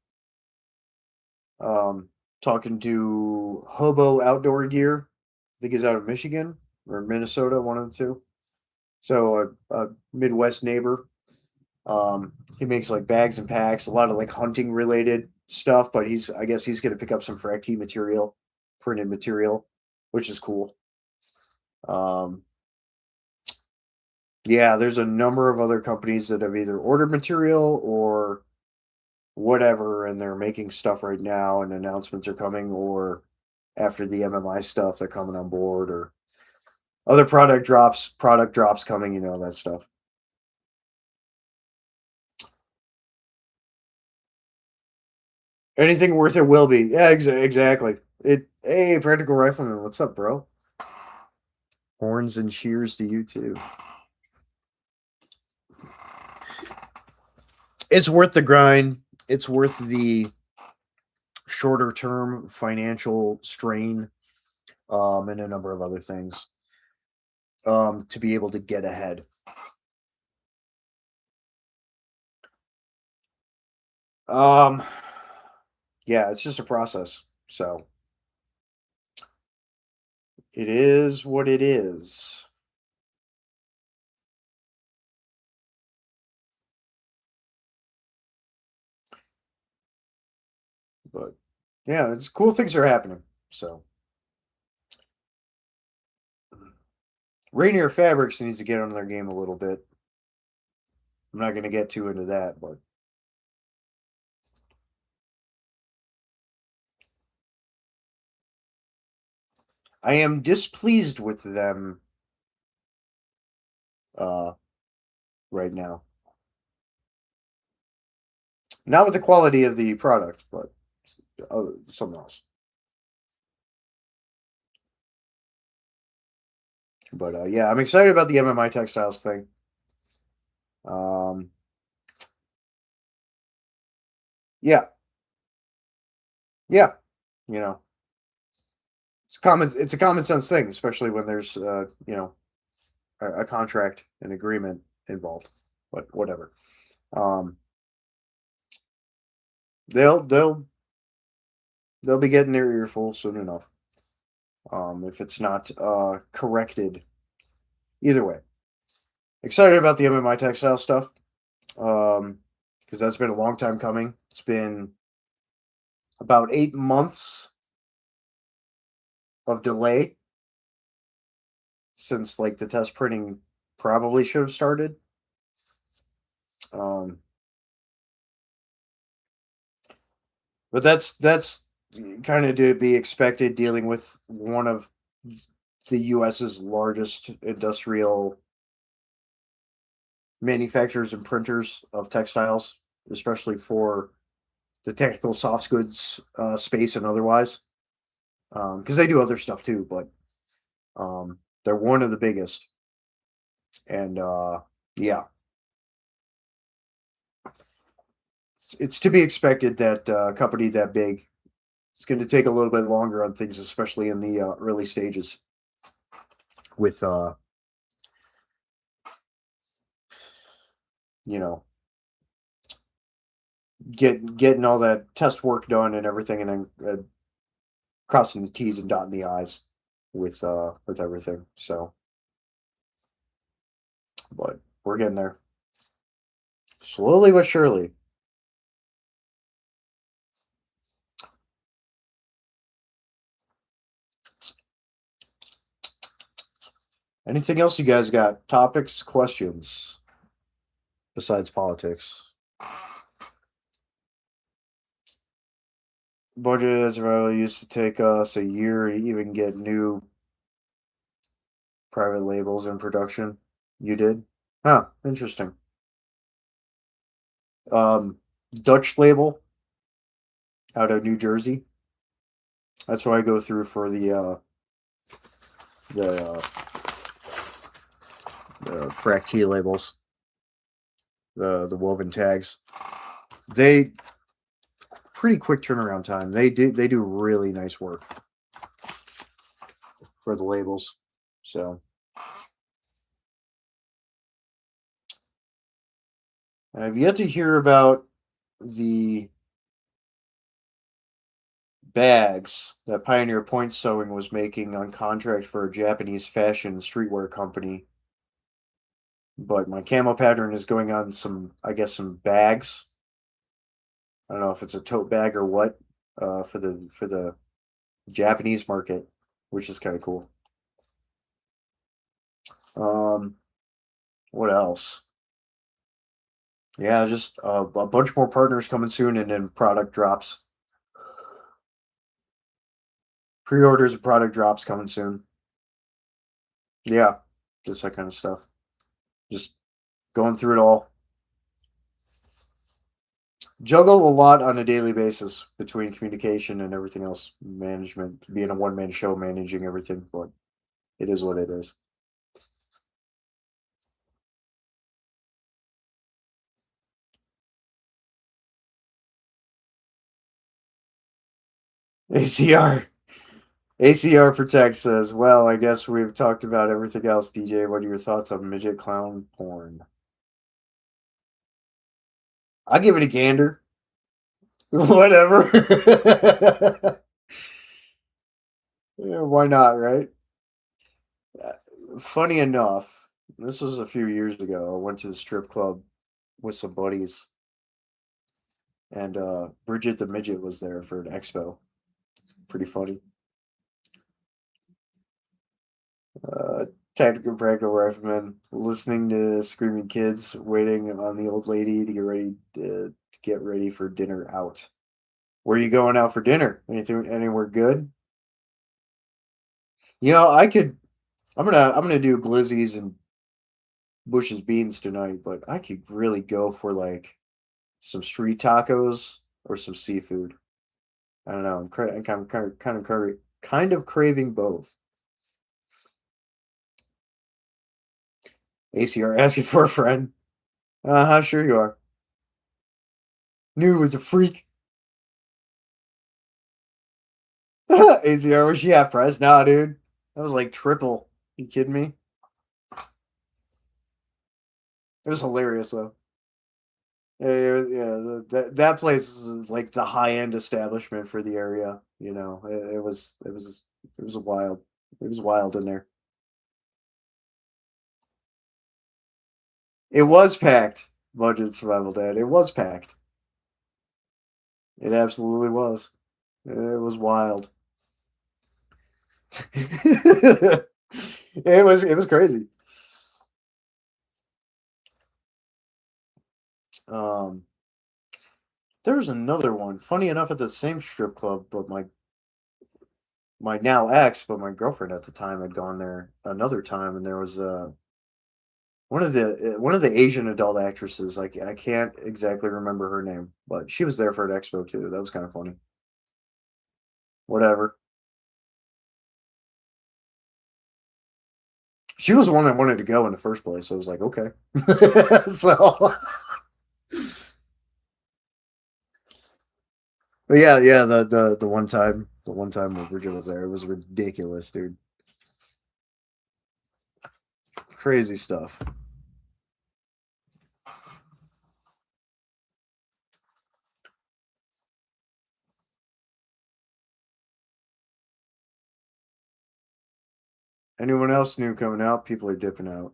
talking to Hobo Outdoor Gear. I think he's out of Michigan or Minnesota, one of the two. So a Midwest neighbor. He makes like bags and packs, a lot of like hunting related stuff. But I guess he's going to pick up some frac tee material, printed material, which is cool. Yeah, there's a number of other companies that have either ordered material or whatever, and they're making stuff right now, and announcements are coming, or after the MMI stuff, they're coming on board, or other product drops coming, that stuff. Anything worth it will be. Yeah, exactly. Hey, Practical Rifleman, what's up, bro? Horns and shears to you too. It's worth the grind. It's worth the shorter term financial strain, and a number of other things, to be able to get ahead. Um, yeah, it's just a process. So it is what it is. But yeah, it's cool things are happening. So Rainier Fabrics needs to get on their game a little bit. I'm not going to get too into that, but I am displeased with them uh, right now. Not with the quality of the product, but something else. But yeah, I'm excited about the MMI Textiles thing. Um, yeah, yeah, you know, it's common. It's a common sense thing, especially when there's a contract, an agreement involved. But whatever. Um, they'll they'll they'll be getting their earful soon enough. If it's not corrected, either way. Excited about the MMI Textile stuff. Because that's been a long time coming. It's been about 8 months of delay since like the test printing probably should have started. Um, but that's kind of to be expected dealing with one of the US's largest industrial manufacturers and printers of textiles, especially for the technical soft goods space and otherwise. Because they do other stuff too, but they're one of the biggest. And yeah, it's to be expected that a company that big is going to take a little bit longer on things, especially in the early stages with you know getting all that test work done and everything, and then crossing the T's and dotting the I's with everything. So, but we're getting there slowly but surely. Anything else you guys got? Topics, questions besides politics? Budgets really used to take us a year to even get new private labels in production. You did? Huh, interesting. Um, Dutch label out of New Jersey. That's what I go through for the uh, the frac T labels, the woven tags. They pretty quick turnaround time. They do really nice work for the labels. So I've yet to hear about the bags that Pioneer Point Sewing was making on contract for a Japanese fashion streetwear company. But my camo pattern is going on some, I guess, some bags. I don't know if it's a tote bag or what, for the Japanese market, which is kind of cool. Um, what else? Yeah, just a bunch more partners coming soon, and then product drops. Pre-orders and product drops coming soon. Yeah, just that kind of stuff. Just going through it all. Juggle a lot on a daily basis between communication and everything else, management, being a one-man show, managing everything, but it is what it is. ACR. ACR Protect says, well, I guess we've talked about everything else, DJ. What are your thoughts on midget clown porn? I'll give it a gander. Whatever. Yeah, why not, right? Funny enough, this was a few years ago. I went to the strip club with some buddies, and Bridget the Midget was there for an expo. Pretty funny. Uh, Tactical Practical Rifleman, listening to screaming kids, waiting on the old lady to get ready for dinner out. Where are you going out for dinner? Anything anywhere good? You know, I could. I'm gonna do glizzies and Bush's beans tonight, but I could really go for like some street tacos or some seafood. I don't know. I'm kind of craving both. ACR asking for a friend. Uh-huh, sure you are. Knew it was a freak. ACR, was she half price? Nah, dude. That was like triple. You kidding me? It was hilarious though. Yeah, that place is like the high end establishment for the area. You know, it was wild. It was wild in there. It was packed. Budget Survival Dad. It was packed. It absolutely was. It was wild. It was crazy. Um, there was another one. Funny enough, at the same strip club, but my now ex, but my girlfriend at the time had gone there another time, and there was one of the Asian adult actresses. I can't exactly remember her name, but she was there for an expo too. That was kind of funny. Whatever. She was the one that wanted to go in the first place. So I was like, okay. So, but yeah, the one time when Bridget was there, it was ridiculous, dude. Crazy stuff. Anyone else new coming out? People are dipping out.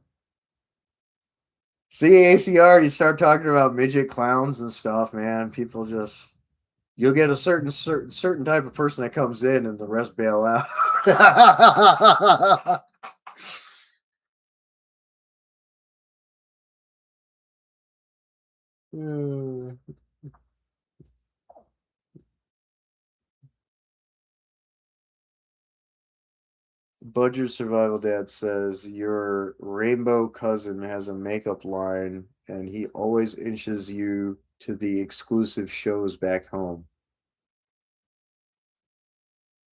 See ACR, you start talking about midget clowns and stuff, man. People just you'll get a certain type of person that comes in, and the rest bail out. Uh, Budger Survival Dad says your rainbow cousin has a makeup line, and he always inches you to the exclusive shows back home.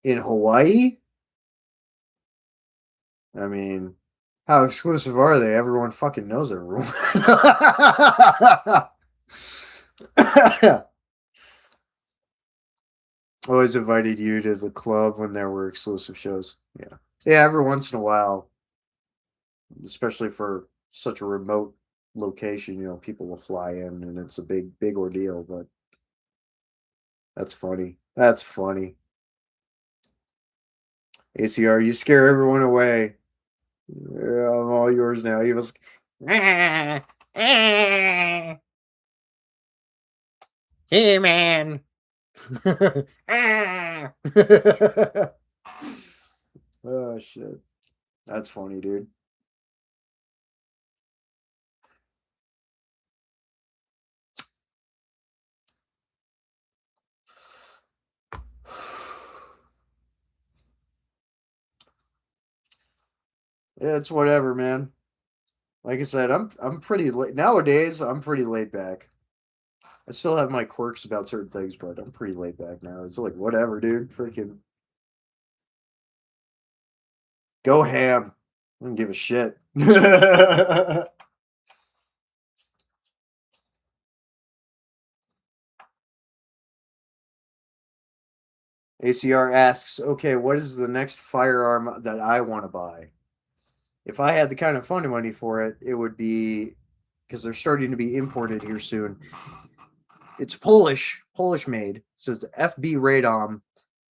In Hawaii? I mean, how exclusive are they? Everyone fucking knows their room. Always invited you to the club when there were exclusive shows. Yeah. Yeah, every once in a while, especially for such a remote location, people will fly in and it's a big, big ordeal, but that's funny. That's funny. ACR, you scare everyone away. Yeah, I'm all yours now. He was. Hey, man. Oh, shit. That's funny, dude. Yeah, it's whatever, man. Like I said, I'm pretty late nowadays. I'm pretty laid back. I still have my quirks about certain things, but I'm pretty laid back now. It's like whatever, dude. Freaking go ham. I don't give a shit. ACR asks, okay, what is the next firearm that I want to buy? If I had the kind of funding money for it, it would be because they're starting to be imported here soon. It's Polish made. So it's FB Radom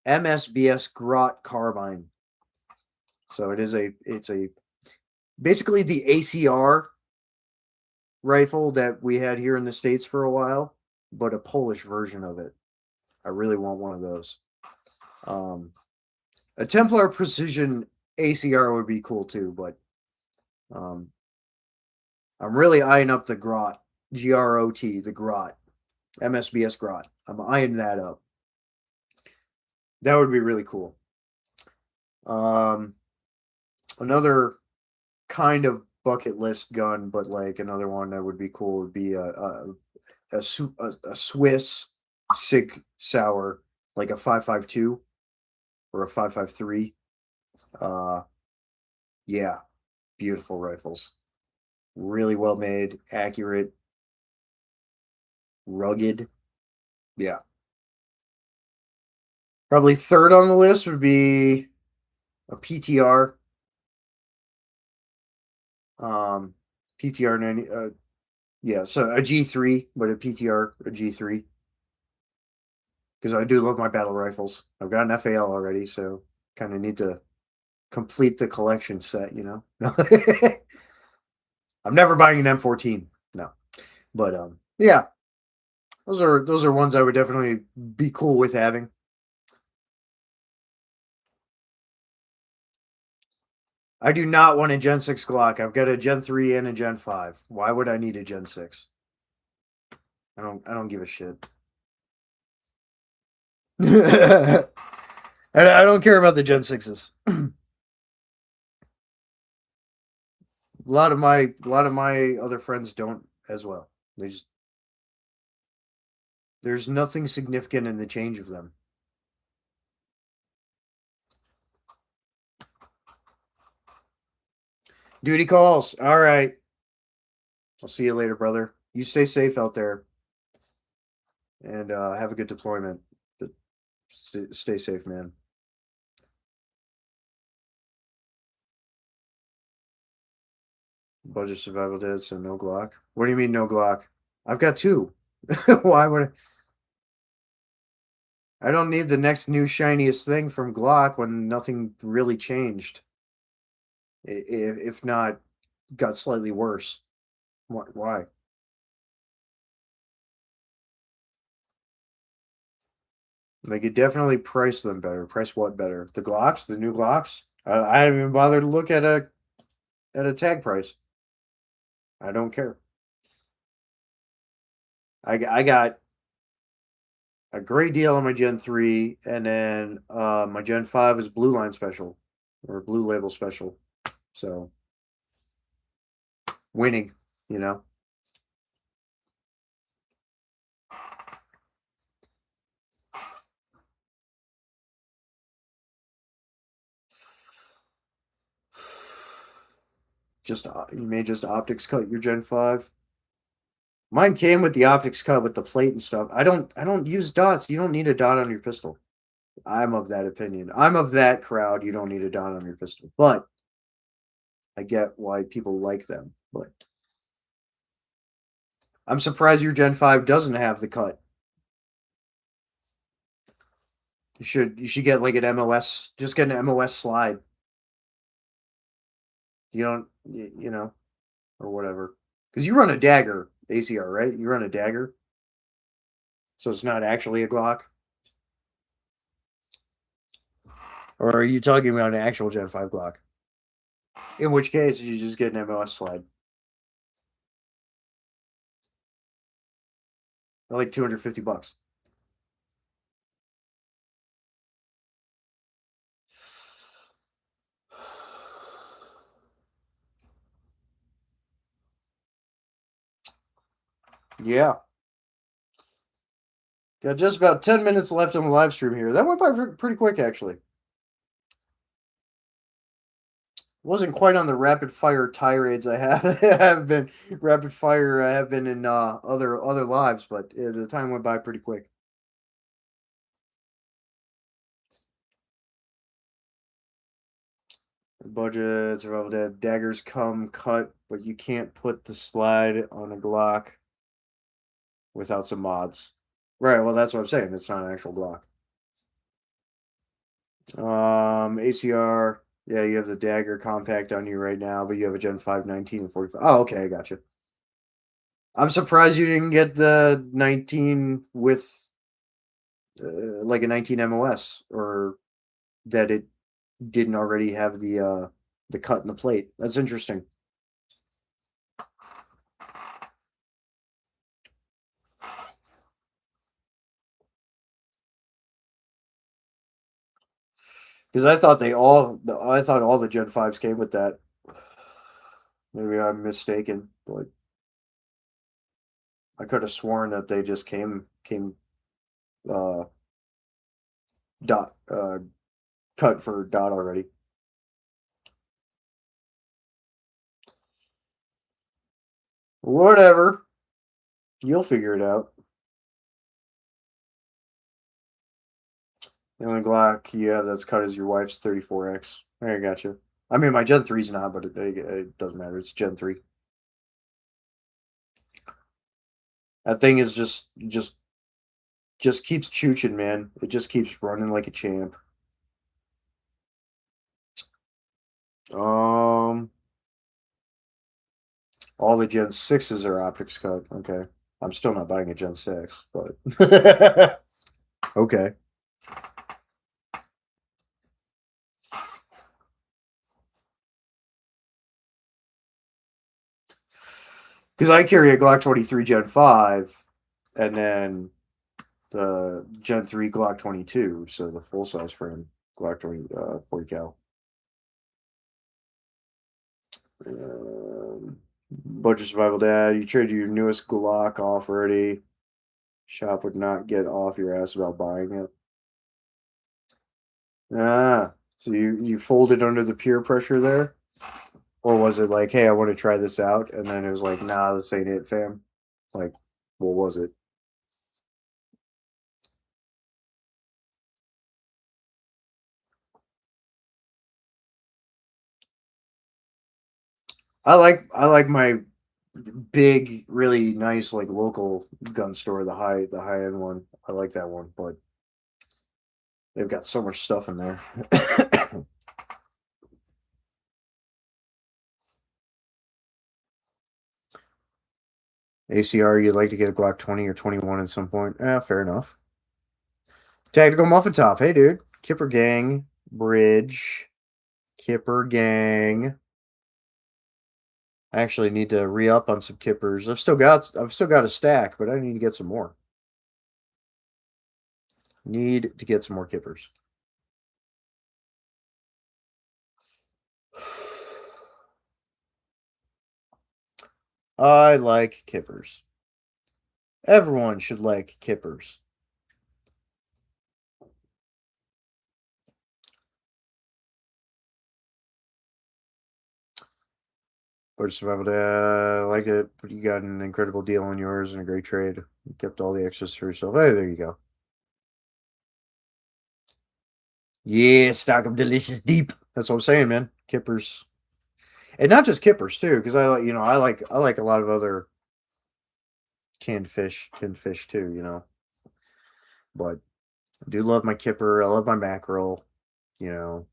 MSBS Grot carbine. So it's a basically the ACR rifle that we had here in the States for a while, but a Polish version of it. I really want one of those. A Templar Precision ACR would be cool too, but um, I'm really eyeing up the Grot, GROT, the Grot, MSBS Grot. I'm eyeing that up. That would be really cool. Another kind of bucket list gun, but like another one that would be cool would be a Swiss Sig Sauer, like a 5.52 or a 5.53. Uh, yeah, beautiful rifles, really well made, accurate, rugged. Yeah, probably third on the list would be a PTR. Um, PTR 90. Yeah, so a G3, but a PTR, a G3. Because I do love my battle rifles. I've got an FAL already, so kind of need to complete the collection set, you know. I'm never buying an M14. No. But yeah, those are ones I would definitely be cool with having. I do not want a Gen 6 Glock. I've got a Gen 3 and a Gen 5. Why would I need a Gen 6? I don't give a shit. I don't care about the Gen 6s. A lot of my other friends don't as well. They just there's nothing significant in the change of them. Duty calls. All right. I'll see you later, brother. You stay safe out there and have a good deployment. But stay safe, man. Budget survival dead, so no Glock. What do you mean no Glock? I've got two. Why would I don't need the next new shiniest thing from Glock when nothing really changed. If not, got slightly worse. Why? They could definitely price them better. Price what better? The Glocks, the new Glocks. I haven't even bothered to look at a tag price. I don't care. I got a great deal on my Gen 3, and then my Gen 5 is Blue Line special or Blue Label special. So winning, you know. Just you may just optics cut your Gen 5. Mine came with the optics cut with the plate and stuff. I don't use dots. You don't need a dot on your pistol. I'm of that opinion. I'm of that crowd. You don't need a dot on your pistol. But I get why people like them. But I'm surprised your Gen 5 doesn't have the cut. You should get like an MOS. Just get an MOS slide. You don't you know or whatever. Because you run a dagger ACR, right? You run a dagger, so it's not actually a Glock. Or are you talking about an actual Gen 5 Glock? In which case, you just get an MOS slide. They're like $250. Yeah. Got just about 10 minutes left on the live stream here. That went by pretty quick, actually. Wasn't quite on the rapid fire tirades I have been rapid fire I have been in other lives, but the time went by pretty quick. Budget, survival dead, daggers come cut, but you can't put the slide on a Glock without some mods. Right, well that's what I'm saying. It's not an actual Glock. ACR, yeah, you have the dagger compact on you right now, but you have a Gen 5 19 and 45. Oh, okay, I got you. I'm surprised you didn't get the 19 with like a 19 MOS, or that it didn't already have the cut in the plate. That's interesting. Because I thought all the Gen 5s came with that. Maybe I'm mistaken, but I could have sworn that they just came uh dot cut for dot already. Whatever. You'll figure it out. The only Glock you have that's cut is your wife's 34X. I got you. I mean, my Gen 3's not, but it doesn't matter. It's Gen 3. That thing is just keeps chooching, man. It just keeps running like a champ. Um, all the Gen 6s are optics cut. Okay. I'm still not buying a Gen 6, but okay. Because I carry a Glock 23 Gen 5 and then the Gen 3 Glock 22, so the full size frame Glock 20 40 cal. Budget survival dad, you traded your newest Glock off already. Shop would not get off your ass about buying it. Ah, so you folded under the peer pressure there? Or was it like, hey, I want to try this out, and then it was like, nah, this ain't it, fam? Like, what was it? I like my big, really nice like local gun store, the high end one. I like that one, but they've got so much stuff in there. ACR, you'd like to get a Glock 20 or 21 at some point. Fair enough. Tactical Muffin Top. Hey, dude. Kipper Gang. Bridge. Kipper Gang. I actually need to re-up on some kippers. I've still got a stack, but I need to get some more. Need to get some more kippers. I like kippers. Everyone should like kippers. But survival dad, I like it, but you got an incredible deal on yours and a great trade. You kept all the extras for yourself. Hey, there you go. Yeah, stock of delicious deep. That's what I'm saying, man. Kippers. And not just kippers too, because I like a lot of other canned fish too, But I do love my kipper. I love my mackerel. You know,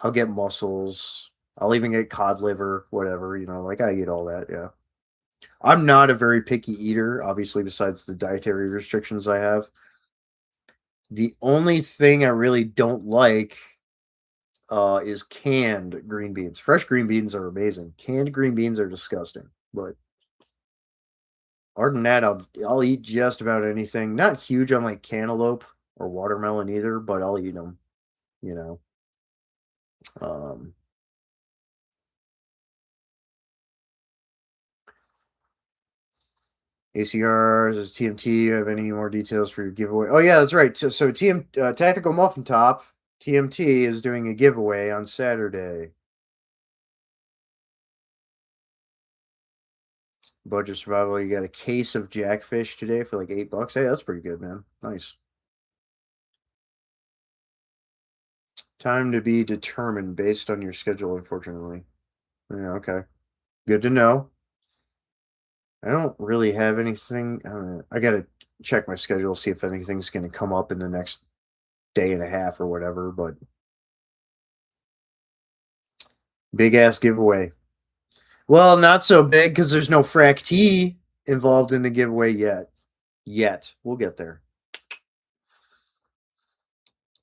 I'll get mussels. I'll even get cod liver, whatever. Like I eat all that. Yeah. I'm not a very picky eater, obviously, besides the dietary restrictions I have. The only thing I really don't like is canned green beans. Fresh green beans are amazing. Canned green beans are disgusting. But other than that, I'll eat just about anything. Not huge on like cantaloupe or watermelon either, but I'll eat them. You know. Um, ACRs is TMT. Have any more details for your giveaway? Oh yeah, that's right. So TM Tactical Muffin Top TMT is doing a giveaway on Saturday. Budget survival. You got a case of jackfish today for like $8. Hey, that's pretty good, man. Nice. Time to be determined based on your schedule, unfortunately. Yeah, okay. Good to know. I don't really have anything. I gotta check my schedule, see if anything's gonna come up in the next day and a half or whatever, but big ass giveaway. Well, not so big because there's no frac tea involved in the giveaway yet. Yet. We'll get there.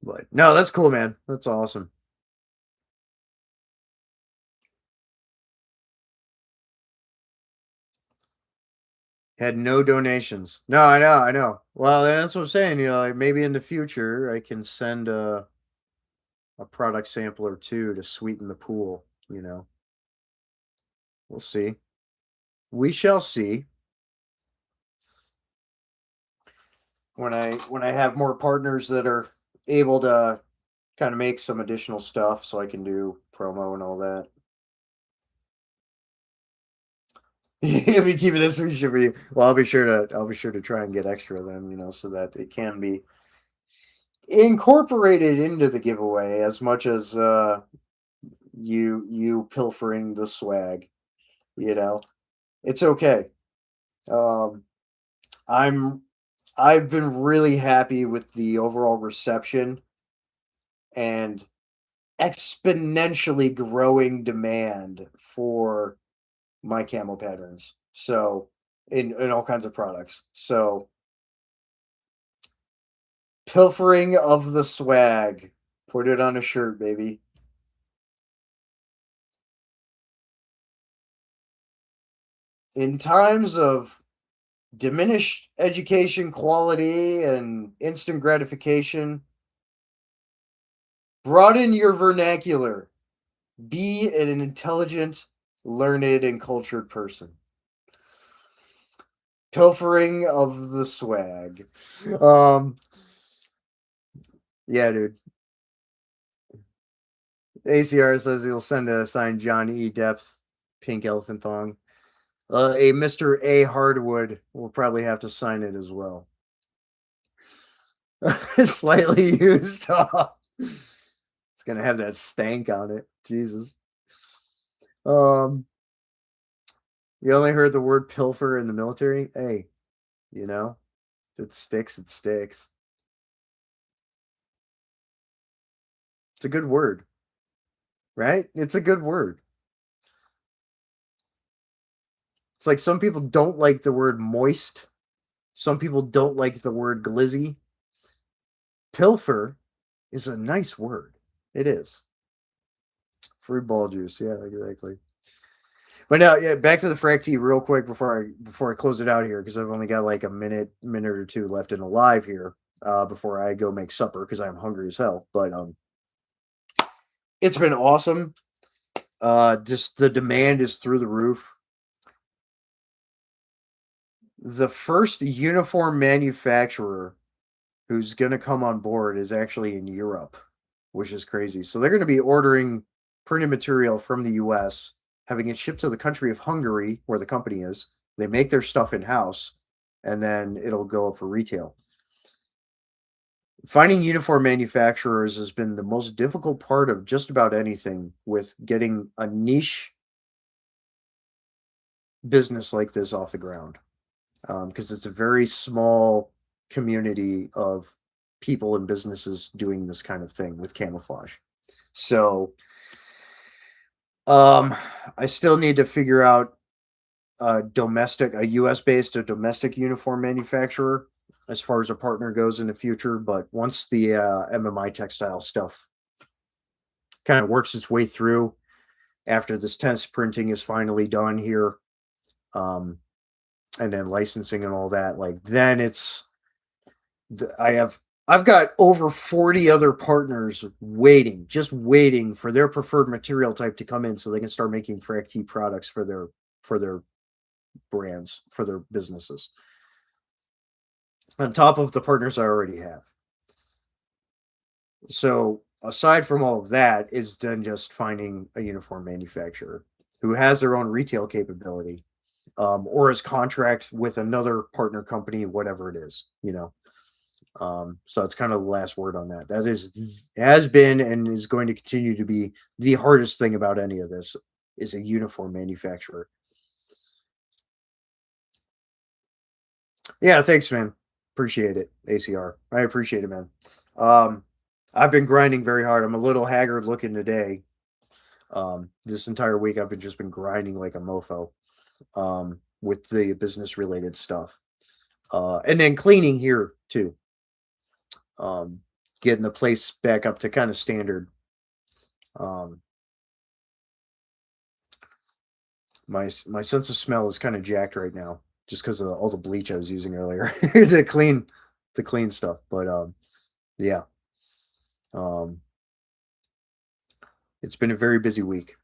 But no, that's cool, man. That's awesome. Had no donations. No, I know. Well, that's what I'm saying. Like maybe in the future I can send a product sample or two to sweeten the pool. We'll see. We shall see when I have more partners that are able to kind of make some additional stuff, so I can do promo and all that. If we keep it as we should be, well, I'll be sure to try and get extra then, so that it can be incorporated into the giveaway as much as you pilfering the swag. You know, it's okay. Um, I'm I've been really happy with the overall reception and exponentially growing demand for my camo patterns. So in all kinds of products. So pilfering of the swag. Put it on a shirt, baby. In times of diminished education quality and instant gratification, broaden your vernacular. Be an intelligent, learned, and cultured person. Pilfering of the swag. Um, yeah, dude. ACR says he'll send a signed John E. Depth pink elephant thong. A Mr. A. Hardwood will probably have to sign it as well. Slightly used. It's gonna have that stank on it. Jesus. Um, you only heard the word pilfer in the military. Hey, you know, if it sticks, it sticks. It's a good word, right? It's a good word. It's like some people don't like the word moist. Some people don't like the word glizzy. Pilfer is a nice word. It is. Fruit ball juice. Yeah, exactly. But now, yeah, back to the frac tea real quick before I close it out here because I've only got like a minute or two left in the live here before I go make supper because I'm hungry as hell. But it's been awesome. Just the demand is through the roof. The first uniform manufacturer who's going to come on board is actually in Europe, which is crazy. So they're going to be ordering printed material from the US, having it shipped to the country of Hungary, where the company is. They make their stuff in house, and then it'll go up for retail. Finding uniform manufacturers has been the most difficult part of just about anything with getting a niche business like this off the ground. because it's a very small community of people and businesses doing this kind of thing with camouflage. So, um, I still need to figure out a US based, a domestic uniform manufacturer as far as a partner goes in the future. But once the MMI textile stuff kind of works its way through after this test printing is finally done here, um, and then licensing and all that, like then it's I've got over 40 other partners waiting, just waiting for their preferred material type to come in so they can start making Frac T products for their brands, for their businesses. On top of the partners I already have. So aside from all of that is then just finding a uniform manufacturer who has their own retail capability, or is contract with another partner company, whatever it is, you know. So that's kind of the last word on that. That has been and is going to continue to be the hardest thing about any of this is a uniform manufacturer. Yeah, thanks, man. Appreciate it, ACR. I appreciate it, man. Um, I've been grinding very hard. I'm a little haggard looking today. This entire week I've been grinding like a mofo with the business related stuff. And then cleaning here too. Um, Getting the place back up to kind of standard. Um, my sense of smell is kind of jacked right now just because of all the bleach I was using earlier to clean stuff. But yeah, um, it's been a very busy week.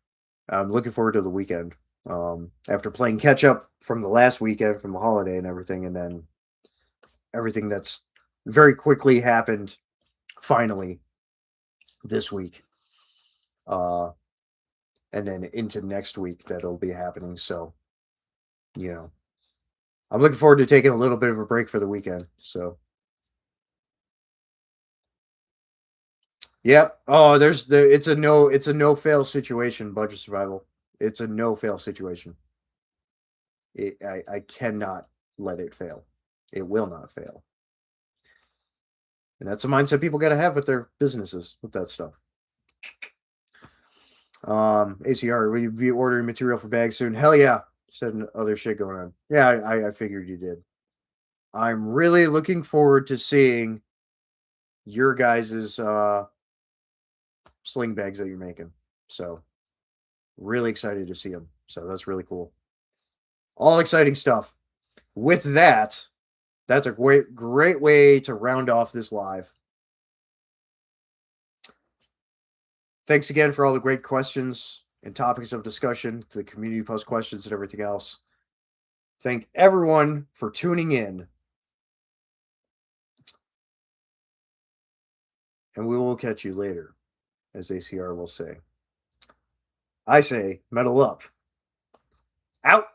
I'm looking forward to the weekend. After playing catch up from the last weekend, from the holiday and everything, and then everything that's very quickly happened finally this week. Uh, and then into next week that'll be happening. So, you know, I'm looking forward to taking a little bit of a break for the weekend. So, yep. Oh, it's a no fail situation, budget survival. It's a no fail situation. I cannot let it fail. It will not fail. And that's a mindset people got to have with their businesses with that stuff. ACR, will you be ordering material for bags soon? Hell yeah. Said other shit going on. Yeah, I figured you did. I'm really looking forward to seeing your guys's sling bags that you're making. So really excited to see them. So that's really cool. All exciting stuff. With that, that's a great way to round off this live. Thanks again for all the great questions and topics of discussion, the community post questions and everything else. Thank everyone for tuning in. And we will catch you later, as ACR will say. I say, metal up. Out.